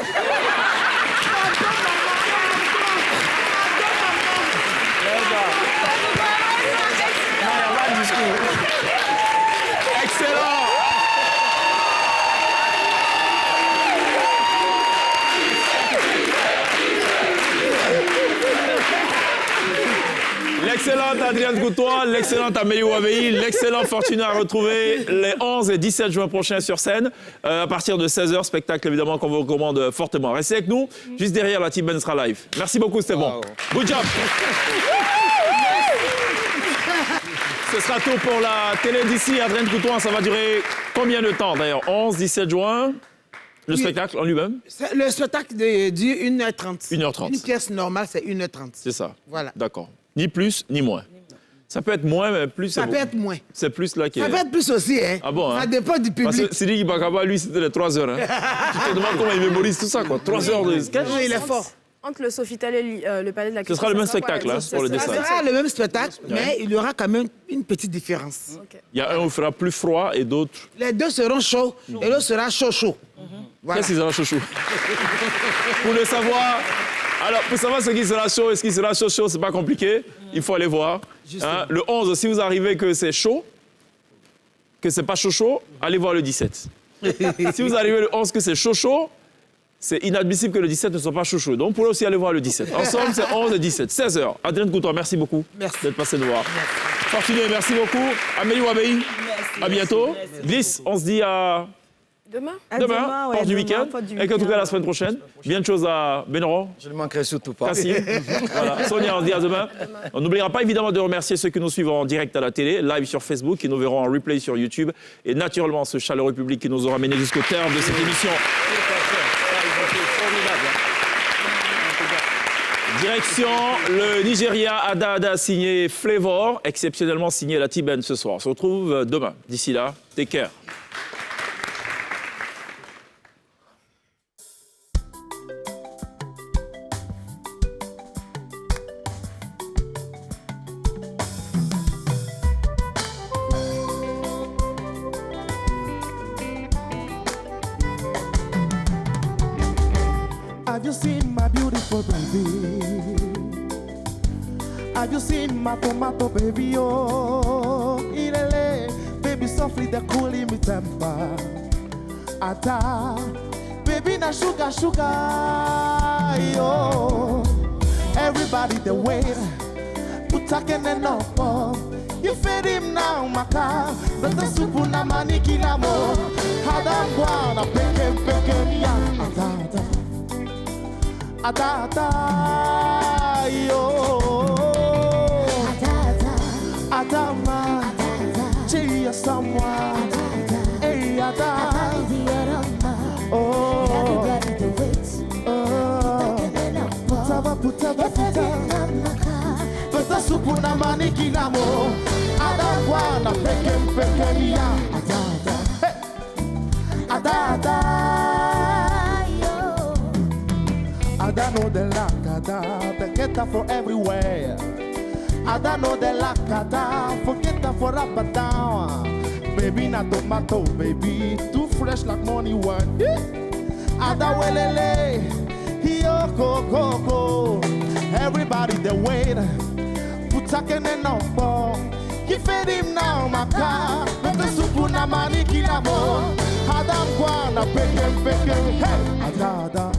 Excellent. L'excellente Adrienne Goutois, l'excellente Amélie Ouavei, l'excellent Fortuné à retrouver les 11 et 17 juin prochains sur scène. À partir de 16h, spectacle évidemment qu'on vous recommande fortement. Restez avec nous, juste derrière la team Ben sera live. Merci beaucoup, c'était bon. Good job. Ce sera tout pour la télé d'ici. Adrienne Goutois, ça va durer combien de temps d'ailleurs? 11, 17 juin. Le spectacle en lui-même? Le spectacle dure 1h30. 1h30. Une pièce normale, c'est 1h30. C'est ça. Voilà. D'accord. Ni plus, ni moins. Ça peut être moins, mais plus... Ça peut être moins. C'est plus là qui est... Ça peut être plus aussi, hein. Ah bon, hein? Ça dépend du public. Parce que Sidi Bakaba, lui, c'était les 3 heures. Hein. Tu te demandes comment il mémorise tout ça, quoi. 3 heures de sketch. Oui, il est fort. Entre le Sofitel et le Palais de la Culture. Ce sera le même spectacle, hein, pour le dessin. Ce sera le même spectacle, mais il y aura quand même une petite différence. Il y a un où il fera plus froid et d'autres... Les deux seront chauds et l'autre sera chaud. Voilà. Qu'est-ce qui sera chaud? Pour le savoir... Alors, pour savoir ce qui sera chaud et ce qui sera chaud, c'est pas compliqué. Il faut aller voir. Hein, le 11, si vous arrivez que c'est chaud, que c'est pas chaud, allez voir le 17. Si vous arrivez le 11 que c'est chaud, c'est inadmissible que le 17 ne soit pas chaud. Donc, vous pourrez aussi aller voir le 17. Ensemble, c'est 11 et 17. 16h. Adrienne Goutois, merci beaucoup d'être passé nous voir. Merci. Fortuné, merci beaucoup. Amélie Wabei, à bientôt. Glisse, on se dit à... Demain. Demain, porte du week-end. Et qu'en tout cas, la semaine prochaine. Bien de choses à Benoro. Je ne manquerai surtout pas. Merci. Voilà. Sonia, on se dit à demain. On n'oubliera pas évidemment de remercier ceux qui nous suivent en direct à la télé, live sur Facebook, qui nous verront en replay sur YouTube. Et naturellement, ce chaleureux public qui nous aura mené jusqu'au terme de cette émission. Direction le Nigeria, Ada signé Flavor, exceptionnellement signé la T-Ben ce soir. On se retrouve demain. D'ici là, take care. Have you seen my beautiful baby? Have you seen my tomato baby? Oh, ilele, baby softly the cooling me temper. Ata, baby na sugar, sugar, yo. Everybody the wait, put a can up. You fed him now, maka. But the soup na maniki na mo. Hadam guana, pekem, ya. Ata, yo. Adama, chia someone. Hey, oh, everybody the wait. Putaba. But the soup na maniki na mo. Adam guana, pekem, ya. I don't know the lakada, the geta for everywhere. I don't know the lakada, forget that for up and down. Baby, not tomato, baby, too fresh like money one. I don't welele, yo go. Everybody the wait, put a can and no. He fed him now, my car, but the soup na maniki na mo. Adam guana, pekem, hey, Ada.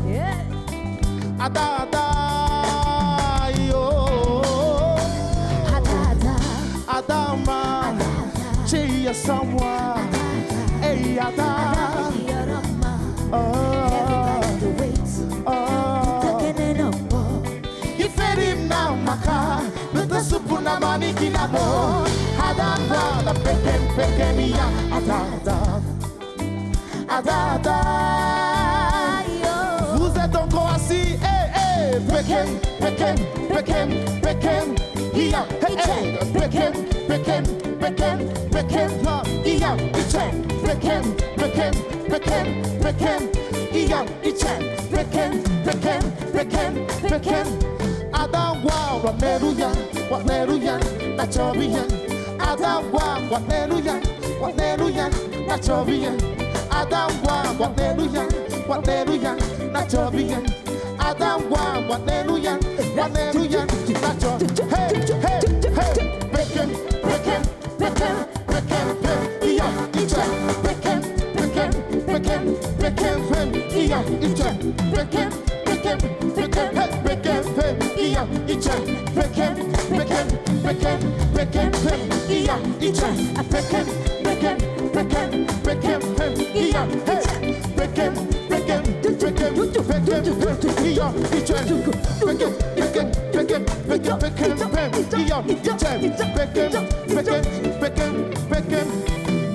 Ada, yo. Adama, chia someone. Hey, Ada. You fed him now, Maka. But the soup na maniki na mo. Adama, pekem, ya. Ada. Vous êtes encore assis, Pekem, yeah, hey, Pekem, yeah, Pekem. Adam wa waneruya, nachobiyan. Adam wa waneruya, nachobiyan. Adam wa waneruya, nachobiyan. Adam wa waneruya, nacho. Hey, Pekem, yeah, Pekem, yeah,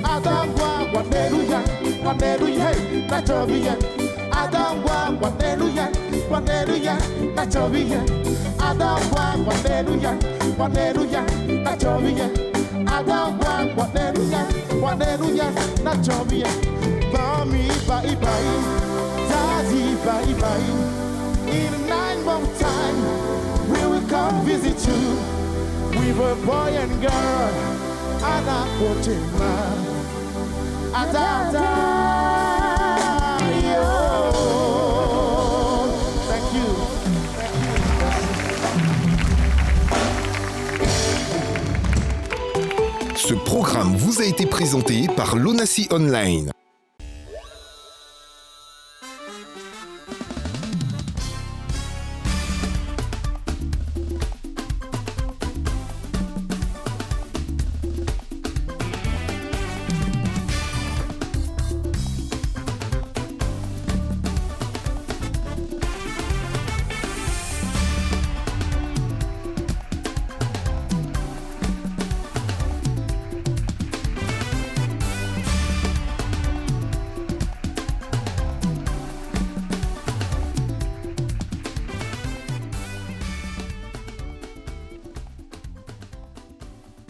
Adam wa waneruya, nachobiyan. Adam wa waneruya, nachobiyan. Adam wa waneruya, nachobiyan. Adam wa waneruya, nachobiyan. Mommy, bye, daddy, bye. In 9 months' time, we will come visit you with a boy and girl, and a man. Ada, yo. Thank you. Ce programme vous a été présenté par l'ONACI Online.